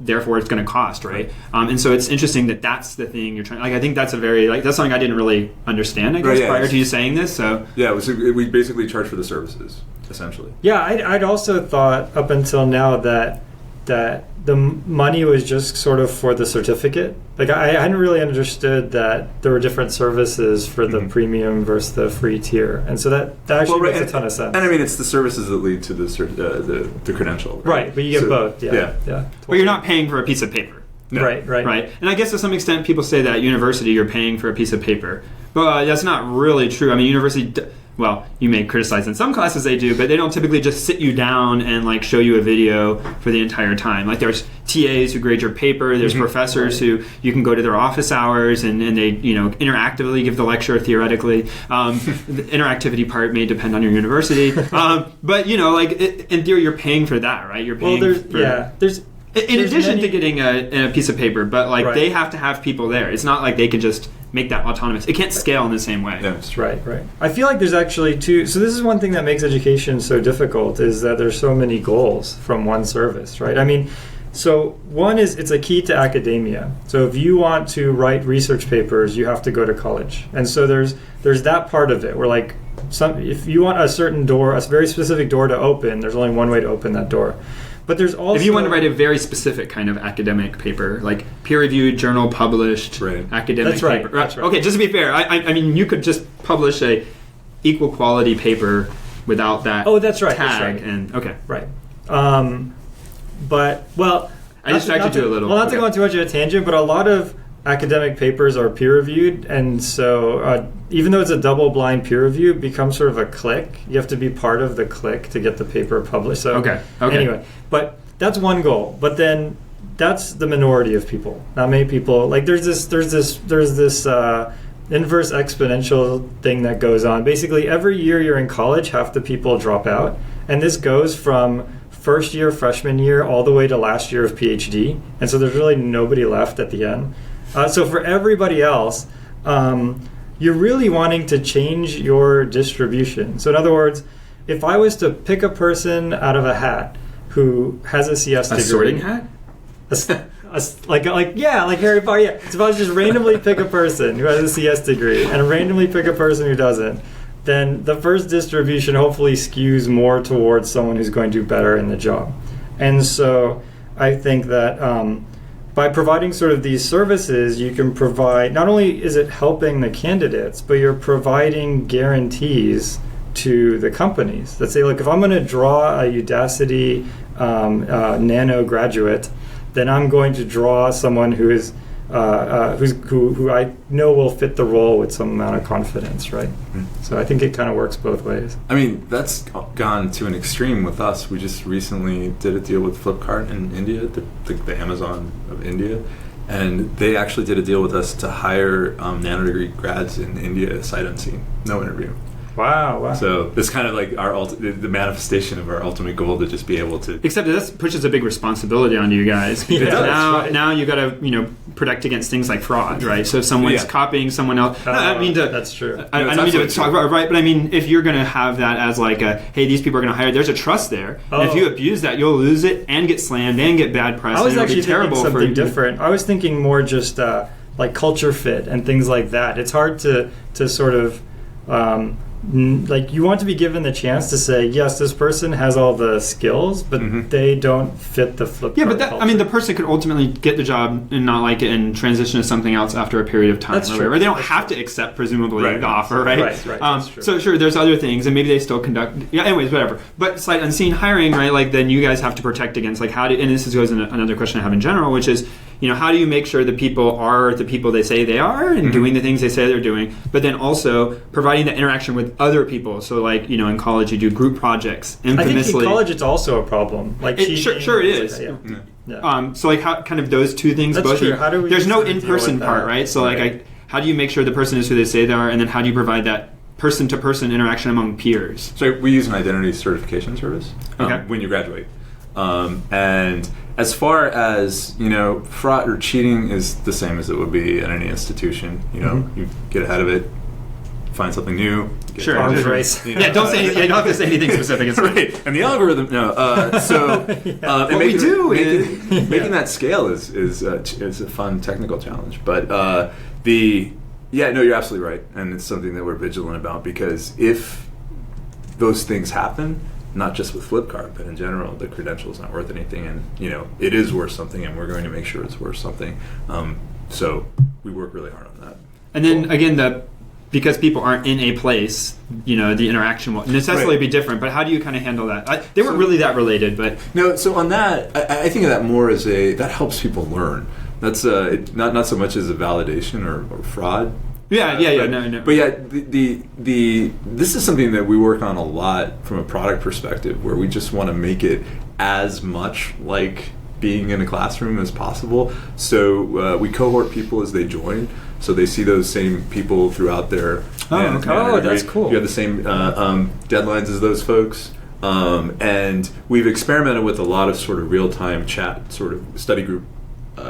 Speaker 2: therefore it's going to cost, right? And so it's interesting that that's the thing you're trying. Like, I think that's that's something I didn't really understand, I guess, prior to you saying this. So
Speaker 3: we basically charge for the services, essentially.
Speaker 1: Yeah, I'd also thought up until now that the money was just sort of for the certificate. Like, I hadn't really understood that there were different services for the premium versus the free tier, and so that actually makes a ton of sense.
Speaker 3: And it's the services that lead to the credential,
Speaker 1: right? But you get both, yeah.
Speaker 2: Totally. But you're not paying for a piece of paper.
Speaker 3: No.
Speaker 2: Right. And I guess to some extent people say that at university you're paying for a piece of paper. But that's not really true. University, well, you may criticize in some classes they do, but they don't typically just sit you down and like show you a video for the entire time. Like, there's TAs who grade your paper, there's professors who you can go to their office hours and they interactively give the lecture theoretically. The interactivity part may depend on your university. But in theory you're paying for that, right? You're paying In addition to getting a piece of paper, but like
Speaker 1: Right.
Speaker 2: they have to have people there. It's not like they can just make that autonomous. It can't scale in the same way.
Speaker 3: Yeah, it's true.
Speaker 1: Right. I feel like there's actually two. So this is one thing that makes education so difficult is that there's so many goals from one service, right? I mean, so one is it's a key to academia. So if you want to write research papers, you have to go to college, and so there's that part of it where like if you want a certain door, a very specific door to open, there's only one way to open that door. But there's also
Speaker 2: if you want to write a very specific kind of academic paper, like peer-reviewed, journal published academic
Speaker 1: That's right.
Speaker 2: paper.
Speaker 1: That's right.
Speaker 2: Okay, just to be fair, I mean you could just publish a equal quality paper without that.
Speaker 1: Oh, that's right.
Speaker 2: Tag
Speaker 1: That's right.
Speaker 2: and okay.
Speaker 1: Right. But well,
Speaker 2: I distracted you a little.
Speaker 1: Well, not to go on too much of a tangent, but a lot of academic papers are peer-reviewed, and so even though it's a double-blind peer review, it becomes sort of a clique. You have to be part of the clique to get the paper published. So
Speaker 2: Okay.
Speaker 1: anyway, but that's one goal. But then that's the minority of people. Not many people like. There's this inverse exponential thing that goes on. Basically, every year you're in college, half the people drop out, and this goes from first year, freshman year, all the way to last year of PhD, and so there's really nobody left at the end. So for everybody else, you're really wanting to change your distribution. So in other words, if I was to pick a person out of a hat who has a CS degree,
Speaker 2: sorting hat,
Speaker 1: like Harry Potter, yeah. So if I was just randomly pick a person who has a CS degree and randomly pick a person who doesn't, then the first distribution hopefully skews more towards someone who's going to do better in the job. And so I think that by providing sort of these services, you can provide, not only is it helping the candidates, but you're providing guarantees to the companies that say, look, if I'm going to draw a Udacity nano graduate, then I'm going to draw someone who is who I know will fit the role with some amount of confidence, right? Mm-hmm. So I think it kind of works both ways.
Speaker 3: I mean, that's gone to an extreme with us. We just recently did a deal with Flipkart in India, the Amazon of India, and they actually did a deal with us to hire nano-degree grads in India sight unseen, no interview.
Speaker 1: Wow.
Speaker 3: So it's kind of like the manifestation of our ultimate goal to just be able to.
Speaker 2: Except this pushes a big responsibility onto you guys because now you got to protect against things like fraud, right? So if someone's copying someone else,
Speaker 1: that's true.
Speaker 2: I don't mean to talk about right, but I mean if you're going to have that as like a hey, these people are going to hire, there's a trust there, and if you abuse that, you'll lose it and get slammed and get bad press.
Speaker 1: I was
Speaker 2: and
Speaker 1: actually
Speaker 2: terrible
Speaker 1: thinking something
Speaker 2: for
Speaker 1: different. I was thinking more just like culture fit and things like that. It's hard to sort of. Like you want to be given the chance to say yes, this person has all the skills, but they don't fit the Flipkart.
Speaker 2: Yeah, but
Speaker 1: culture.
Speaker 2: the person could ultimately get the job and not like it and transition to something else after a period of time.
Speaker 1: That's true.
Speaker 2: Or they don't have to accept presumably the offer, right?
Speaker 1: Right. That's true.
Speaker 2: So sure, there's other things, and maybe they still conduct. Yeah. Anyways, whatever. But sight unseen hiring, right? Like then you guys have to protect against like how do. And this goes into another question I have in general, which is how do you make sure the people are the people they say they are and doing the things they say they're doing, but then also providing that interaction with other people. So like in college you do group projects. Infamously,
Speaker 1: I think in college it's also a problem. Like
Speaker 2: sure it is.
Speaker 1: Yeah.
Speaker 2: So like how kind of those two things.
Speaker 1: That's
Speaker 2: both
Speaker 1: true. How do we
Speaker 2: there's no in-person part, right? So like how do you make sure the person is who they say they are, and then how do you provide that person-to-person interaction among peers?
Speaker 3: So we use an identity certification service when you graduate. And as far as fraud or cheating is the same as it would be at any institution. You get ahead of it, find something new.
Speaker 1: Sure, arms race.
Speaker 2: Don't say anything. You don't have to say anything specific. It's
Speaker 3: right. And the algorithm. Making that scale is a fun technical challenge. But you're absolutely right, and it's something that we're vigilant about because if those things happen. Not just with Flipkart, but in general, the credential is not worth anything, and it is worth something, and we're going to make sure it's worth something. So we work really hard on that.
Speaker 2: And then again, because people aren't in a place, the interaction will necessarily be different. But how do you kind of handle that? They weren't really that related, but
Speaker 3: no. So on that, I think of that more as that helps people learn. That's not so much as a validation or fraud.
Speaker 2: No.
Speaker 3: But this is something that we work on a lot from a product perspective, where we just want to make it as much like being in a classroom as possible. So we cohort people as they join, so they see those same people throughout their.
Speaker 1: That's cool.
Speaker 3: You have the same deadlines as those folks. And we've experimented with a lot of sort of real-time chat, sort of study group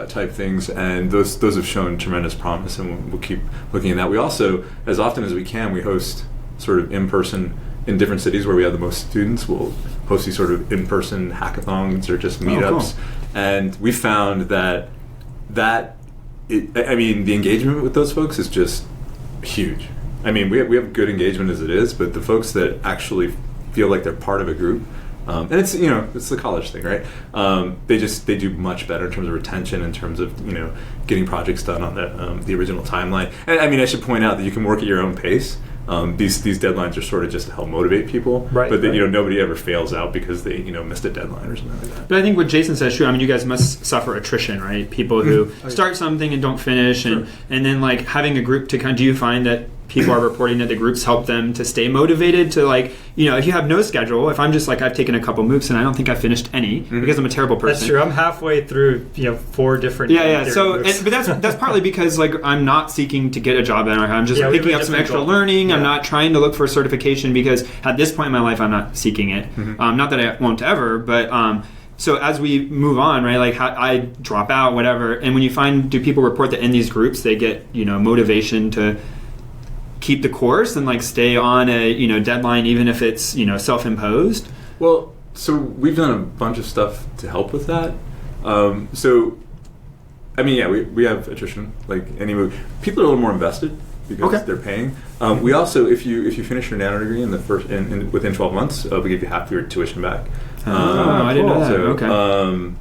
Speaker 3: type things, and those have shown tremendous promise, and we'll keep looking at that. We also, as often as we can, we host sort of in-person in different cities where we have the most students. We'll host these sort of in-person hackathons or just meetups, and we found that the engagement with those folks is just huge. I mean, we have good engagement as it is, but the folks that actually feel like they're part of a group, and it's the college thing, right? They do much better in terms of retention, in terms of getting projects done on the original timeline. And I mean, I should point out that you can work at your own pace. These deadlines are sort of just to help motivate people,
Speaker 1: right,
Speaker 3: but nobody ever fails out because they missed a deadline or something like that.
Speaker 2: But I think what Jason says is true. I mean, you guys must suffer attrition, right? People who start something and don't finish, and then like having a group to kind of, do you find that people are reporting that the groups help them to stay motivated to, like, if you have no schedule, if I'm just like, I've taken a couple MOOCs and I don't think I've finished any because I'm a terrible person.
Speaker 1: That's true. I'm halfway through 4 different
Speaker 2: So but that's partly because like I'm not seeking to get a job, and I'm just picking up some extra learning. I'm not trying to look for a certification because at this point in my life I'm not seeking it. Not that I won't ever, but so as we move on, right, like I drop out, whatever, and when you find, do people report that in these groups they get motivation to keep the course and like stay on a deadline even if it's self-imposed?
Speaker 3: Well, so we've done a bunch of stuff to help with that. So I mean, yeah, we have attrition like any move. People are a little more invested because they're paying. We also, if you finish your nano degree in the first within 12 months, we give you half your tuition back.
Speaker 2: I didn't know that.
Speaker 3: So,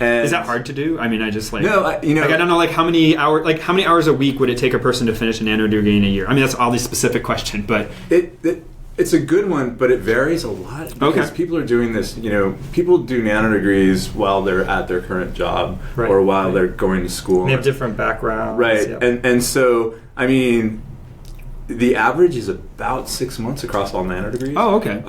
Speaker 3: and
Speaker 2: is that hard to do? I mean, I just like
Speaker 3: no,
Speaker 2: I don't know, like how many hours a week would it take a person to finish a nano degree in a year? I mean, that's all the specific question, but
Speaker 3: it's a good one, but it varies a lot because people are doing this. People do nano degrees while they're at their current job or while they're going to school.
Speaker 1: And they have different backgrounds,
Speaker 3: right? Yep. And so I mean, the average is about 6 months across all nano degrees.
Speaker 2: Oh, okay.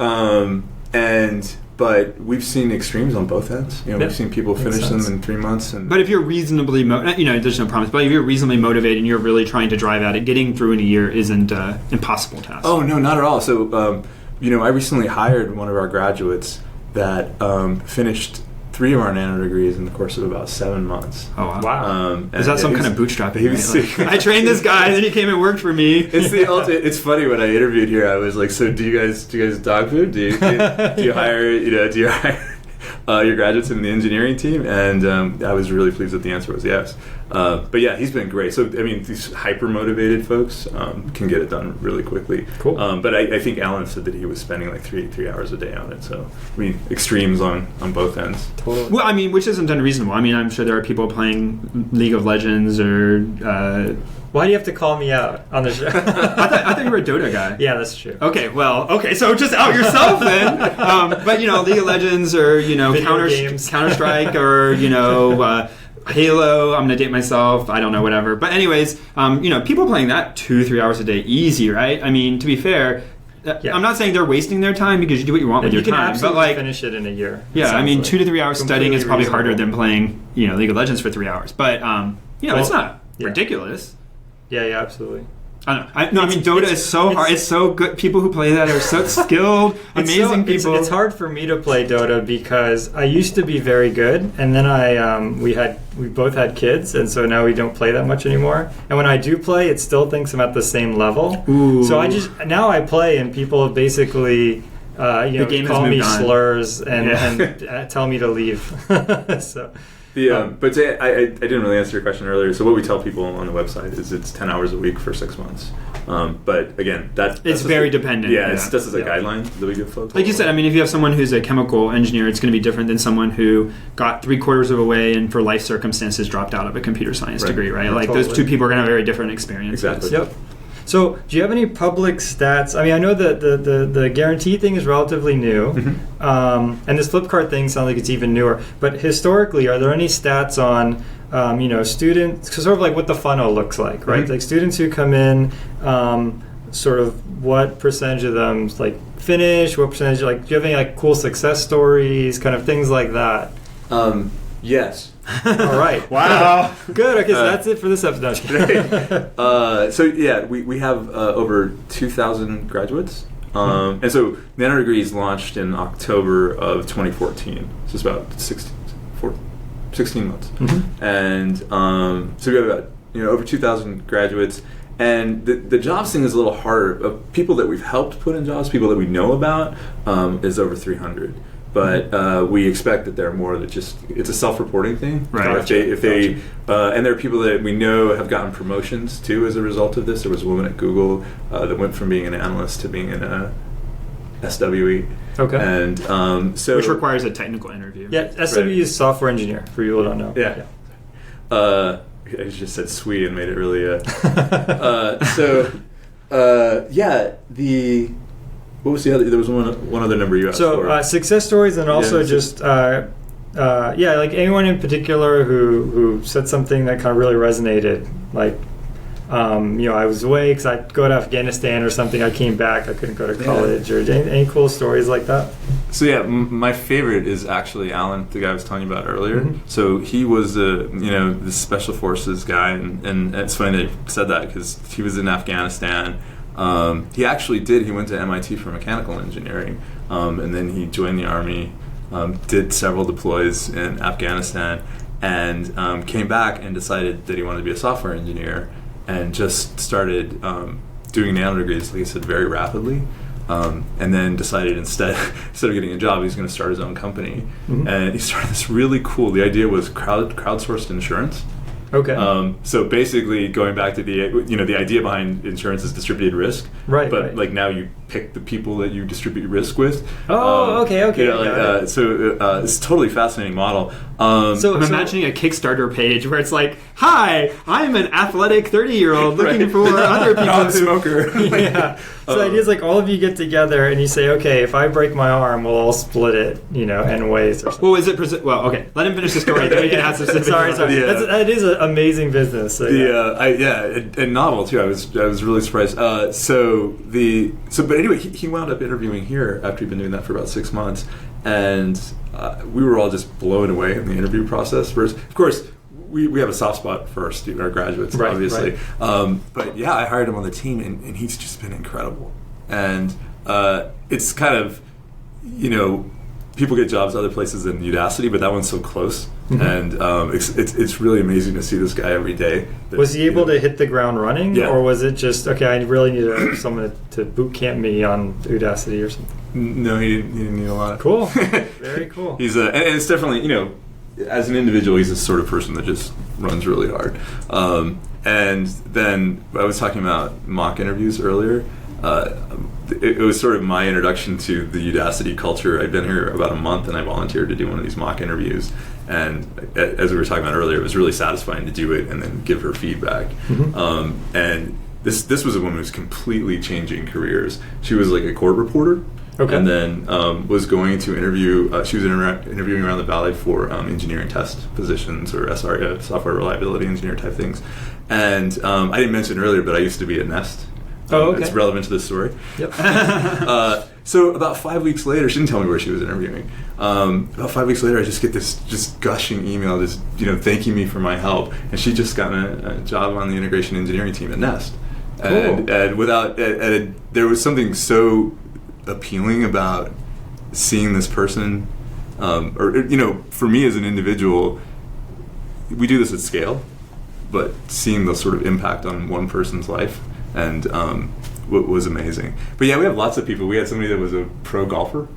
Speaker 3: But we've seen extremes on both ends. We've seen people finish them in 3 months.
Speaker 2: But if you're reasonably, there's no promise. But if you're reasonably motivated and you're really trying to drive at it, getting through in a year isn't an impossible task.
Speaker 3: Oh no, not at all. So, I recently hired one of our graduates that finished 3 of our nano degrees in the course of about 7 months.
Speaker 2: Oh wow! Is that some kind of bootstrapping? Right? I trained this guy, and then he came and worked for me.
Speaker 3: It's the ultimate. It's funny, when I interviewed here, I was like, "So do you guys dog food? Do you hire your graduates in the engineering team?" And I was really pleased that the answer was yes. But yeah, he's been great. So I mean, these hyper motivated folks can get it done really quickly.
Speaker 1: Cool.
Speaker 3: But I think Alan said that he was spending like 3 hours a day on it. So I mean, extremes on both ends.
Speaker 1: Totally.
Speaker 2: Well, I mean, which isn't unreasonable. I mean, I'm sure there are people playing League of Legends or.
Speaker 1: Why do you have to call me out on the show?
Speaker 2: I thought you were a Dota guy.
Speaker 1: Yeah, that's true.
Speaker 2: Okay, so just out yourself then. But League of Legends or Counter Strike or Halo. I'm gonna date myself. I don't know, whatever. But anyways, people playing that 2-3 hours a day, easy, right? I mean, to be fair. I'm not saying they're wasting their time because you do what you want with your time, but like
Speaker 1: finish it in a year.
Speaker 2: Yeah, I mean, 2 to 3 hours studying is probably harder than playing League of Legends for 3 hours. But it's not ridiculous.
Speaker 1: Yeah, absolutely.
Speaker 2: I mean, Dota is so hard. It's so good. People who play that are so skilled, amazing people.
Speaker 1: It's hard for me to play Dota because I used to be very good, and then we both had kids, and so now we don't play that much anymore. And when I do play, it still thinks I'm at the same level.
Speaker 2: Ooh.
Speaker 1: So I play, and people basically call me slurs and tell me to leave. So.
Speaker 3: But I didn't really answer your question earlier. So what we tell people on the website is it's 10 hours a week for 6 months. But again, that's
Speaker 2: very dependent.
Speaker 3: Yeah, it's just as a guideline that we give folks.
Speaker 2: Like you said, I mean, if you have someone who's a chemical engineer, it's going to be different than someone who got 3/4 of a way and for life circumstances dropped out of a computer science degree, right? Like those two people are going to have very different experiences.
Speaker 3: Exactly.
Speaker 1: Yep. So, do you have any public stats? I mean, I know that the guarantee thing is relatively new, and this flip card thing sounds like it's even newer. But historically, are there any stats on, students, sort of like what the funnel looks like, right? Like students who come in, sort of what percentage of them like finish, what percentage, like, do you have any like cool success stories, kind of things like that?
Speaker 3: Yes.
Speaker 1: All right.
Speaker 2: Wow.
Speaker 1: Good. Okay, so that's it for this episode.
Speaker 3: So yeah, we have over 2,000 graduates And so Nano Degrees launched in October of 2014. So it's about 16 months. And so we have about over 2,000 graduates. And the jobs thing is a little harder. Of people that we've helped put in jobs, people that we know about, is over 300. But we expect that there are more that it's a self-reporting thing.
Speaker 2: Right.
Speaker 3: If they and there are people that we know have gotten promotions too as a result of this. There was a woman at Google that went from being an analyst to being an SWE.
Speaker 1: Okay.
Speaker 3: And so
Speaker 2: which requires a technical interview.
Speaker 1: Yeah, SWE is software engineer, for people who don't know.
Speaker 3: Yeah. I just said SWE and made it really what was the other? There was one other number you asked for.
Speaker 1: So success stories, and also like anyone in particular who said something that kind of really resonated. Like, I was away because I'd go to Afghanistan or something. I came back. I couldn't go to college. Or any cool stories like that?
Speaker 3: So my favorite is actually Alan, the guy I was telling you about earlier. So he was the special forces guy, and it's funny that you said that because he was in Afghanistan. He actually he went to MIT for mechanical engineering, and then he joined the Army, did several deploys in Afghanistan, and came back and decided that he wanted to be a software engineer, and just started doing Nano Degrees, like I said, very rapidly, and then decided instead of getting a job, he's going to start his own company. And he started this really cool, the idea was crowdsourced insurance.
Speaker 1: Okay.
Speaker 3: So basically, going back to the idea behind insurance is distributed risk.
Speaker 1: Right.
Speaker 3: But like now you pick the people that you distribute risk with.
Speaker 1: Okay.
Speaker 3: So it's a totally fascinating model.
Speaker 2: So I'm imagining a Kickstarter page where it's like, "Hi, I'm an athletic 30-year-old looking for other people."
Speaker 3: Non-smoker.
Speaker 1: Yeah. So the idea is like all of you get together and you say, "Okay, if I break my arm, we'll all split it, in ways." Or something.
Speaker 2: Well, is it? Okay. Let him finish the story. Then we can ask specific.
Speaker 1: Sorry.
Speaker 3: Yeah.
Speaker 1: That is an amazing business. So,
Speaker 3: and novel too. I was really surprised. But anyway, he wound up interviewing here after he'd been doing that for about 6 months, and we were all just blown away in the interview process. First, of course, we have a soft spot for our graduates, obviously. Right. But yeah, I hired him on the team, and he's just been incredible. And it's kind of, people get jobs other places than Udacity, but that one's so close. And it's really amazing to see this guy every day.
Speaker 1: Was he able to hit the ground running,
Speaker 3: Yeah.
Speaker 1: or was it just I really need someone to boot camp me on Udacity or something?
Speaker 3: No, he didn't need a lot.
Speaker 1: Cool, very cool.
Speaker 3: He's and it's definitely as an individual, he's the sort of person that just runs really hard. And then I was talking about mock interviews earlier. It was sort of my introduction to the Udacity culture. I'd been here about a month, and I volunteered to do one of these mock interviews. And as we were talking about earlier, it was really satisfying to do it and then give her feedback. And this was a woman who's completely changing careers. She was like a court reporter.
Speaker 1: Okay.
Speaker 3: And then was going to interview. She was interviewing around the valley for engineering test positions or SRE, software reliability engineer type things. And I didn't mention earlier, but I used to be at Nest. It's relevant to this story.
Speaker 1: Yep.
Speaker 3: So about 5 weeks later, she didn't tell me where she was interviewing. About 5 weeks later, I just get this just gushing email, just thanking me for my help, and she just got a job on the integration engineering team at Nest.
Speaker 1: Cool.
Speaker 3: And there was something so appealing about seeing this person, for me as an individual, we do this at scale, but seeing the sort of impact on one person's life and was amazing. But yeah, we have lots of people. We had somebody that was a pro golfer.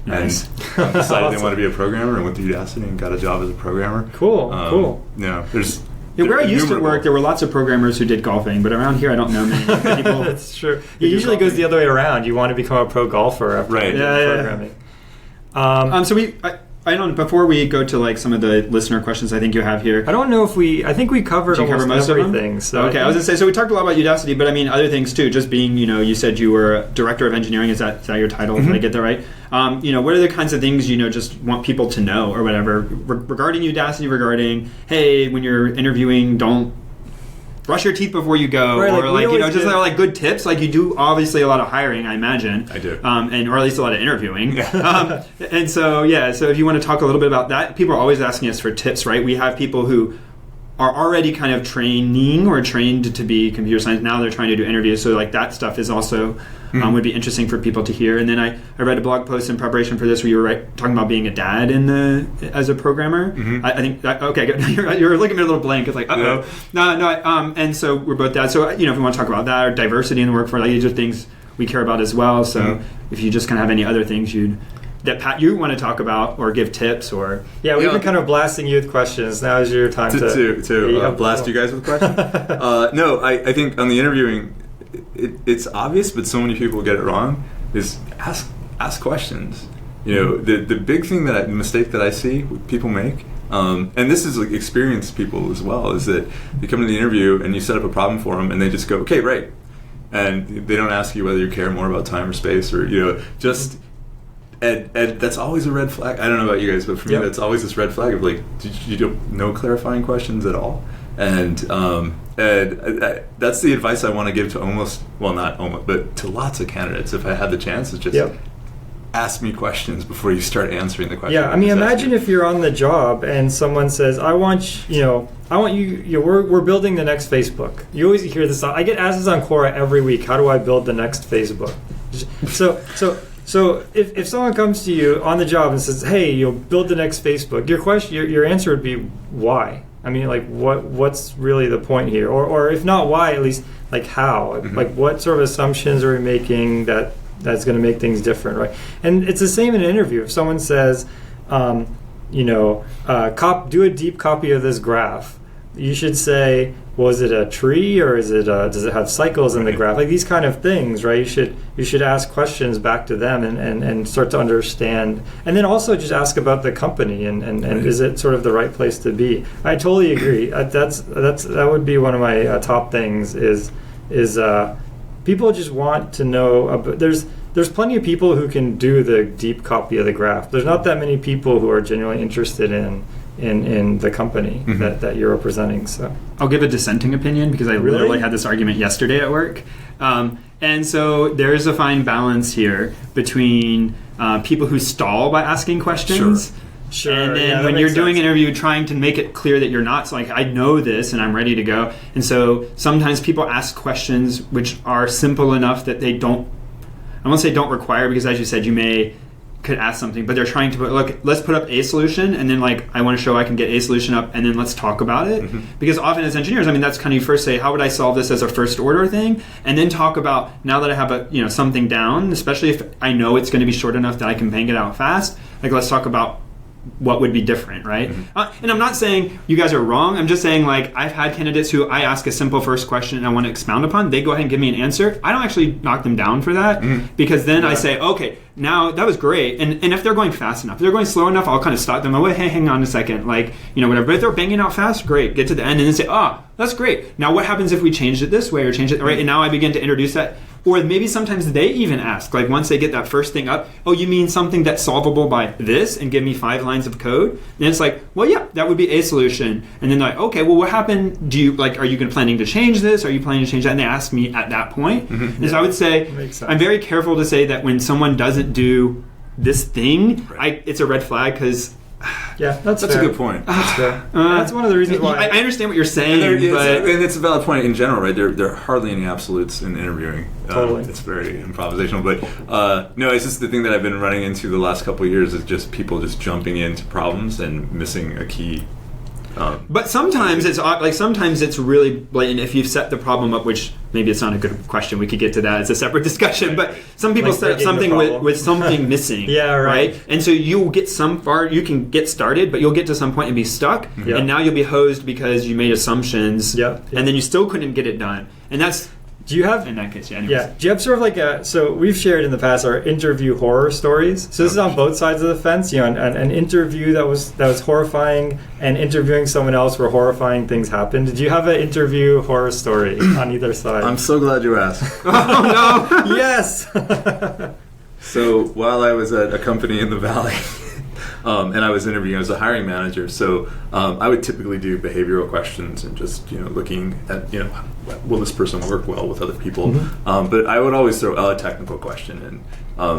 Speaker 2: Nice.
Speaker 3: And decided they wanted to be a programmer and went to Udacity and got a job as a programmer.
Speaker 1: Cool.
Speaker 2: Where I used to work, there were lots of programmers who did golfing, but around here I don't know many people.
Speaker 1: That's true. It usually goes the other way around. You want to become a pro golfer after programming.
Speaker 2: I don't. Before we go to some of the listener questions, I think you have here.
Speaker 1: I don't know if I think we covered almost everything. So
Speaker 2: okay, I was gonna say. So we talked a lot about Udacity, but I mean other things too. Just being, you said you were director of engineering. Is that your title? Did I get that right? What are the kinds of things just want people to know or whatever regarding Udacity? Regarding, hey, when you're interviewing, don't brush your teeth before you go,
Speaker 1: right,
Speaker 2: or just good tips. Like you do obviously a lot of hiring, I imagine.
Speaker 3: I do,
Speaker 2: or at least a lot of interviewing. And so so if you want to talk a little bit about that, people are always asking us for tips, right? We have people who are already kind of training or trained to be computer science. Now they're trying to do interviews, so that stuff is also would be interesting for people to hear. And then I read a blog post in preparation for this where you were talking about being a dad as a programmer. I think okay, you're looking at a little blank. It's like no. And so we're both dads. So if we want to talk about that or diversity in the workforce, like these are things we care about as well. So if you just kind of have any other things that Pat, you want to talk about or give tips or...
Speaker 1: Yeah, we've been kind of blasting you with questions. Now is your time to
Speaker 3: blast you guys with questions. No, I think on the interviewing, it's obvious, but so many people get it wrong, is ask questions. The big thing the mistake that I see people make, and this is like experienced people as well, is that you come to the interview and you set up a problem for them and they just go, okay, right. And they don't ask you whether you care more about time or space or, just... And that's always a red flag. I don't know about you guys, but for me, that's always this red flag of like, you don't no clarifying questions at all. And that's the advice I want to give to not almost, but to lots of candidates. If I had the chance, is just ask me questions before you start answering the questions.
Speaker 1: Yeah, I mean, imagine if you're on the job and someone says, "I want you. We're building the next Facebook." You always hear this. I get asked this on Quora every week. How do I build the next Facebook? So if someone comes to you on the job and says, "Hey, you'll build the next Facebook," your answer would be why? I mean, like what's really the point here? Or if not why, at least like how? Like what sort of assumptions are we making that's going to make things different, right? And it's the same in an interview. If someone says, do a deep copy of this graph, you should say, was it a tree or does it have cycles in the graph? Like these kind of things, right? You should ask questions back to them and start to understand, and then also just ask about the company and is it sort of the right place to be? I totally agree. That would be one of my top things. Is people just want to know about, there's plenty of people who can do the deep copy of the graph. There's not that many people who are genuinely interested in the company that you're representing. So
Speaker 2: I'll give a dissenting opinion because I literally had this argument yesterday at work. And so there's a fine balance here between people who stall by asking questions. Sure. And then when you're doing an interview, trying to make it clear that you're not, so like, I know this and I'm ready to go. And so sometimes people ask questions which are simple enough that they don't, I won't say don't require, because as you said, could ask something, but they're trying to let's put up a solution, and then like I want to show I can get a solution up, and then let's talk about it. Because often as engineers, I mean, that's kind of, you first say, how would I solve this as a first order thing, and then talk about, now that I have something down, especially if I know it's going to be short enough that I can bang it out fast, like let's talk about what would be different, right? And I'm not saying you guys are wrong. I'm just saying, like, I've had candidates who I ask a simple first question and I want to expound upon. They go ahead and give me an answer. I don't actually knock them down for that, because then I say, okay, now that was great. And if they're going fast enough, if they're going slow enough, I'll kind of stop them. I'll hey, hang on a second, like, whatever. But if they're banging out fast, great. Get to the end and then say, that's great. Now what happens if we changed it this way or change it, right? And now I begin to introduce that. Or maybe sometimes they even ask, like once they get that first thing up, oh, you mean something that's solvable by this, and give me 5 lines of code? And it's like, well, yeah, that would be a solution. And then they're like, okay, well, what happened? Are you planning to change this? Are you planning to change that? And they ask me at that point. And so I would say, I'm very careful to say that when someone doesn't do this thing, it's a red flag, because
Speaker 3: that's a good point.
Speaker 1: That's fair. That's one of the reasons why
Speaker 2: I understand what you're saying,
Speaker 3: and it's a valid point in general, right? There are hardly any absolutes in interviewing.
Speaker 1: Totally,
Speaker 3: it's very improvisational. But no, it's just the thing that I've been running into the last couple of years is just people just jumping into problems and missing a key.
Speaker 2: But sometimes it's really blatant if you've set the problem up, which maybe it's not a good question. We could get to that. It's a separate discussion. But some people set up something with something missing. Right? And so you'll get you can get started, but you'll get to some point and be stuck. And now you'll be hosed because you made assumptions. And then you still couldn't get it done. And that's...
Speaker 1: Do you have,
Speaker 2: in that case,
Speaker 1: do you have sort of like so we've shared in the past our interview horror stories. So this is on both sides of the fence, an interview that was horrifying and interviewing someone else where horrifying things happened. Did you have an interview horror story on either side?
Speaker 3: I'm so glad you asked.
Speaker 2: Oh, no.
Speaker 1: Yes.
Speaker 3: So while I was at a company in the Valley, and I was interviewing, I was a hiring manager, so I would typically do behavioral questions and just, looking at, will this person work well with other people? But I would always throw a technical question in.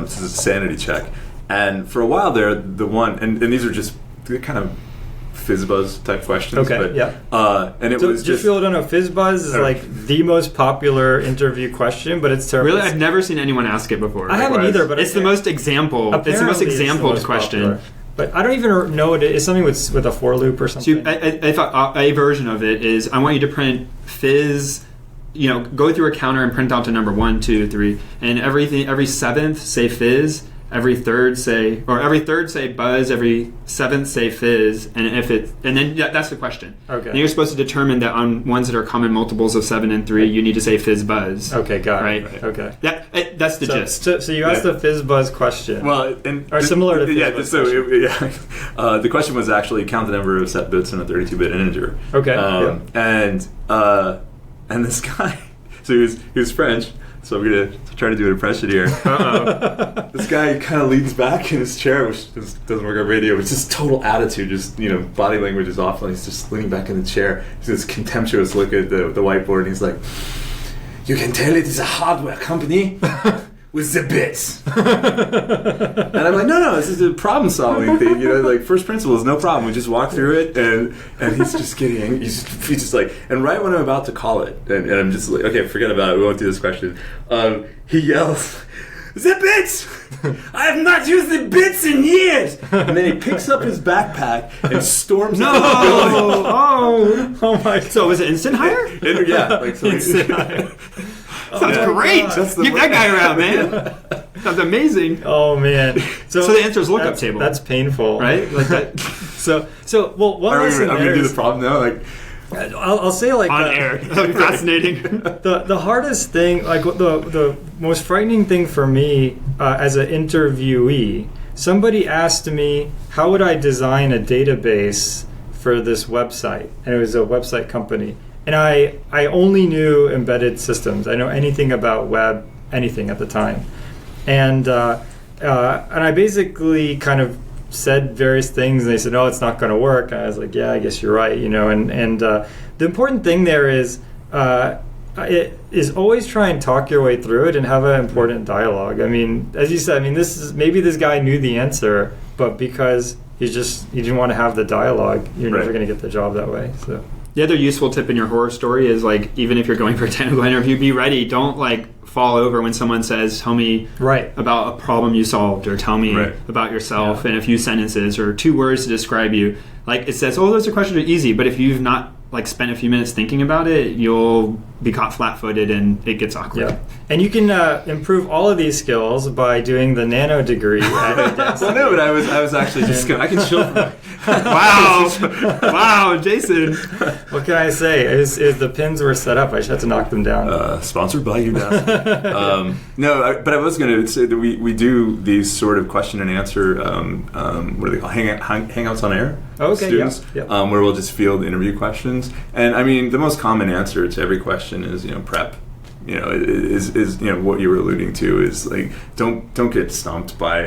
Speaker 3: This is a sanity check. And for a while there, the one, and these are just kind of FizzBuzz type questions.
Speaker 1: Okay,
Speaker 3: but,
Speaker 1: yeah.
Speaker 3: And it
Speaker 1: So
Speaker 3: was
Speaker 1: just people don't know, FizzBuzz is like the most popular interview question, but it's terrible.
Speaker 2: Really, I've never seen anyone ask it before.
Speaker 1: I haven't either, but
Speaker 2: it's the most example. It's the most exampled question.
Speaker 1: Popular. But I don't even know what it is. Something with a for loop or something.
Speaker 2: So I thought a version of it is I want you to print fizz. Go through a counter and print out to number 1, 2, 3, and every seventh say fizz. Every third say buzz. Every seventh say fizz, and then that's the question.
Speaker 1: Okay.
Speaker 2: And you're supposed to determine that on ones that are common multiples of 7 and 3, you need to say fizz buzz.
Speaker 1: Okay, got it.
Speaker 2: Right.
Speaker 1: Okay.
Speaker 2: That's the gist.
Speaker 1: So you asked the FizzBuzz question.
Speaker 3: Well, and
Speaker 1: or similar to
Speaker 3: yeah.
Speaker 1: FizzBuzz
Speaker 3: So the question was actually count the number of set bits in a 32-bit integer.
Speaker 1: Okay.
Speaker 3: And this guy, so he was French. So I'm gonna try to do an impression here. This guy kind of leans back in his chair, which doesn't work on radio. It's just total attitude, just body language is awful. And he's just leaning back in the chair. He's this contemptuous look at the whiteboard, and he's like, "You can tell it is a hardware company with the bits." And I'm like, no, this is a problem solving thing. Like first principles, no problem. We just walk through it, and he's just getting angry. He's just like, and right when I'm about to call it, and I'm just like, okay, forget about it. We won't do this question. He yells, "The bits! I have not used the bits in years!" And then he picks up his backpack and storms out of the building.
Speaker 1: Oh my God.
Speaker 2: So was it instant hire?
Speaker 3: Yeah, like so
Speaker 1: Instant hire.
Speaker 2: Sounds great. Keep that guy around, man. Sounds amazing.
Speaker 1: Oh man.
Speaker 2: So the answer is lookup table.
Speaker 1: That's painful,
Speaker 2: right? Like that.
Speaker 1: Well, one lesson
Speaker 3: I'm
Speaker 1: there
Speaker 3: gonna do
Speaker 1: is,
Speaker 3: the problem now. Like
Speaker 1: I'll say like
Speaker 2: on air. Fascinating.
Speaker 1: The hardest thing, like the most frightening thing for me as an interviewee, somebody asked me, how would I design a database for this website? And it was a website company. And I only knew embedded systems. I know anything about web, anything at the time. And I basically kind of said various things, and they said, "Oh, it's not going to work." And I was like, "Yeah, I guess you're right." And the important thing there is always try and talk your way through it and have an important dialogue. I mean, as you said, maybe this guy knew the answer, but because he didn't want to have the dialogue, you're never going to get the job that way. So.
Speaker 2: The other useful tip in your horror story is like, even if you're going for a technical interview, be ready. Don't like fall over when someone says, "Tell me about a problem you solved," or "Tell me about yourself," in a few sentences or 2 words to describe you. Like it says, "Oh, those are questions are easy," but if you've not like spent a few minutes thinking about it, you'll be caught flat-footed and it gets awkward.
Speaker 1: Yeah. And you can improve all of these skills by doing the nano degree at Udacity.
Speaker 3: Well, no, but I was actually just I can chill.
Speaker 2: Wow, Jason.
Speaker 1: What can I say? The pins were set up. I just had to knock them down.
Speaker 3: Sponsored by Udacity. But I was going to say that we do these sort of question and answer. What do they call hangouts on air?
Speaker 1: Okay,
Speaker 3: students,
Speaker 1: yeah.
Speaker 3: where we'll just field interview questions. And I mean, the most common answer to every question is prep. Is what you were alluding to is like don't get stumped by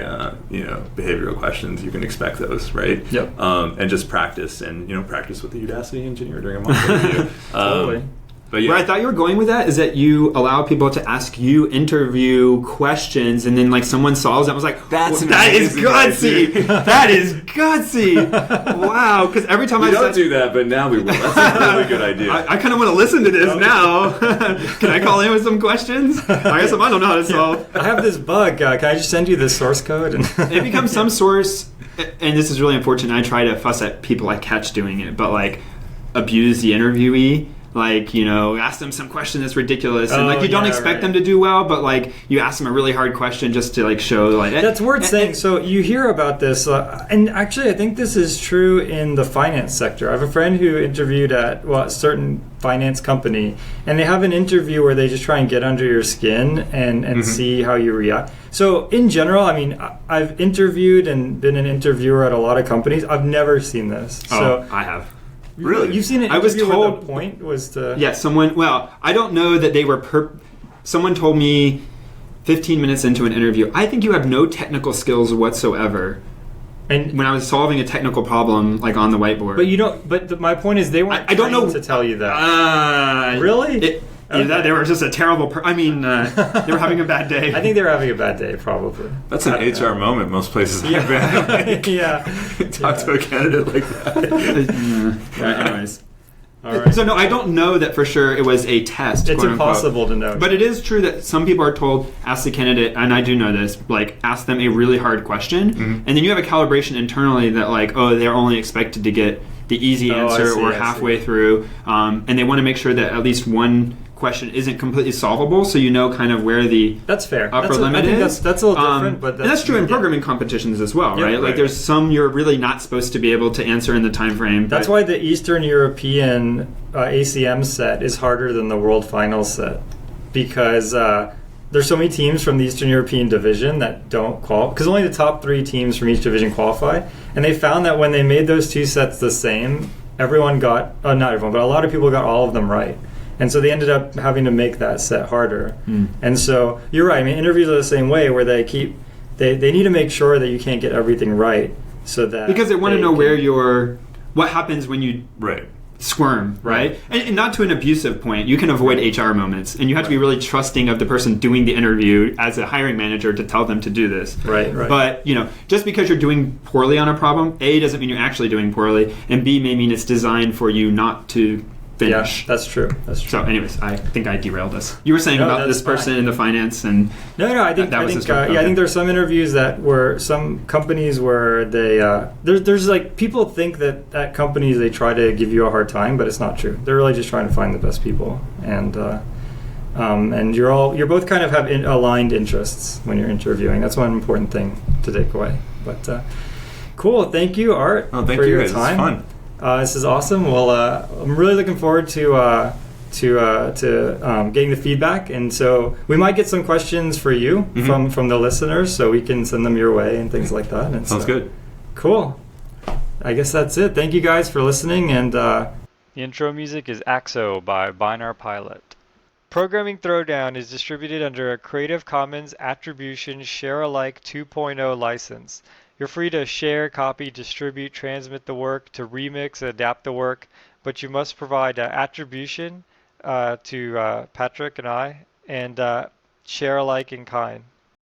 Speaker 3: behavioral questions. You can expect those, right?
Speaker 1: Yep.
Speaker 3: And just practice practice with the Udacity engineer during a mock interview.
Speaker 1: Totally.
Speaker 3: But yeah.
Speaker 2: Where I thought you were going with that is that you allow people to ask you interview questions, and then like someone solves it. I was like, that is gutsy. That is gutsy. Wow. Because every time
Speaker 3: we don't do that, but now we will. That's a really good idea.
Speaker 2: I kind of want to listen to this now. Can I call in with some questions? I guess I don't know how to solve.
Speaker 1: I have this bug. Can I just send you the source code?
Speaker 2: It becomes some source, and this is really unfortunate. I try to fuss at people I catch doing it, but like abuse the interviewee. Like, ask them some question that's ridiculous, and like you don't expect them to do well, but like you ask them a really hard question just to like show like
Speaker 1: that's worth saying. So you hear about this, and actually I think this is true in the finance sector. I have a friend who interviewed at a certain finance company, and they have an interview where they just try and get under your skin and see how you react. So in general, I mean, I've interviewed and been an interviewer at a lot of companies. I've never seen this. So
Speaker 2: I have.
Speaker 3: Really?
Speaker 1: You've seen it?
Speaker 2: I was told
Speaker 1: where the point was to.
Speaker 2: Yeah, someone. Well, I don't know that they were. Someone told me 15 minutes into an interview, I think you have no technical skills whatsoever. And when I was solving a technical problem, like on the whiteboard.
Speaker 1: But you don't. But my point is, they weren't. I don't know to tell you that.
Speaker 2: Really? Either that, they were just a terrible. They were having a bad day.
Speaker 1: I think they were having a bad day, probably.
Speaker 3: That's an HR moment. Most places
Speaker 1: Yeah.
Speaker 3: I've been. Like,
Speaker 1: Yeah.
Speaker 3: talk to a candidate like that.
Speaker 2: Anyways.
Speaker 1: All right.
Speaker 2: So no, I don't know that for sure it was a test.
Speaker 1: It's
Speaker 2: quote unquote.
Speaker 1: impossible to know.
Speaker 2: But it is true that some people are told, ask the candidate, and I do know this, like ask them a really hard question, and then you have a calibration internally that like, oh, they're only expected to get the easy answer or halfway through, and they want to make sure that at least one question isn't completely solvable, so you know kind of where the
Speaker 1: that's fair.
Speaker 2: upper limit
Speaker 1: I think
Speaker 2: is.
Speaker 1: that's a little different, but
Speaker 2: and that's true in programming competitions as well,
Speaker 1: Yeah,
Speaker 2: right? Like
Speaker 1: right.
Speaker 2: there's some you're really not supposed to be able to answer in the time frame.
Speaker 1: That's why the Eastern European ACM set is harder than the World Finals set, because there's so many teams from the Eastern European division that don't qualify, because only the top 3 teams from each division qualify, and they found that when they made those 2 sets the same, everyone got, not everyone, but a lot of people got all of them right. And so they ended up having to make that set harder. And so you're right. I mean, interviews are the same way, where they need to make sure that you can't get everything right, so that
Speaker 2: because they want to know what happens when you
Speaker 3: Right.
Speaker 2: squirm, right? And not to an abusive point. You can avoid HR moments, and you have to be really trusting of the person doing the interview as a hiring manager to tell them to do this.
Speaker 1: Right.
Speaker 2: But just because you're doing poorly on a problem, A, doesn't mean you're actually doing poorly, and B, may mean it's designed for you not to finish.
Speaker 1: Yeah, that's true.
Speaker 2: So, anyways, I think I derailed us. You were saying about this person in the finance, and
Speaker 1: no. I think there's some interviews that were some companies where they there's like people think that at companies they try to give you a hard time, but it's not true. They're really just trying to find the best people, and you're both kind of have aligned interests when you're interviewing. That's one important thing to take away. But cool. Thank you, Art.
Speaker 3: Oh, thank
Speaker 1: for
Speaker 3: you
Speaker 1: your
Speaker 3: guys.
Speaker 1: time.
Speaker 3: It's fun.
Speaker 1: This is awesome. Well, I'm really looking forward to getting the feedback, and so we might get some questions for you from the listeners, so we can send them your way and things like that. And
Speaker 3: Sounds good.
Speaker 1: Cool. I guess that's it. Thank you guys for listening. And
Speaker 4: the intro music is AXO by Binar Pilot. Programming Throwdown is distributed under a Creative Commons Attribution Share Alike 2.0 license. You're free to share, copy, distribute, transmit the work, to remix, adapt the work, but you must provide attribution to Patrick and I, and share alike in kind.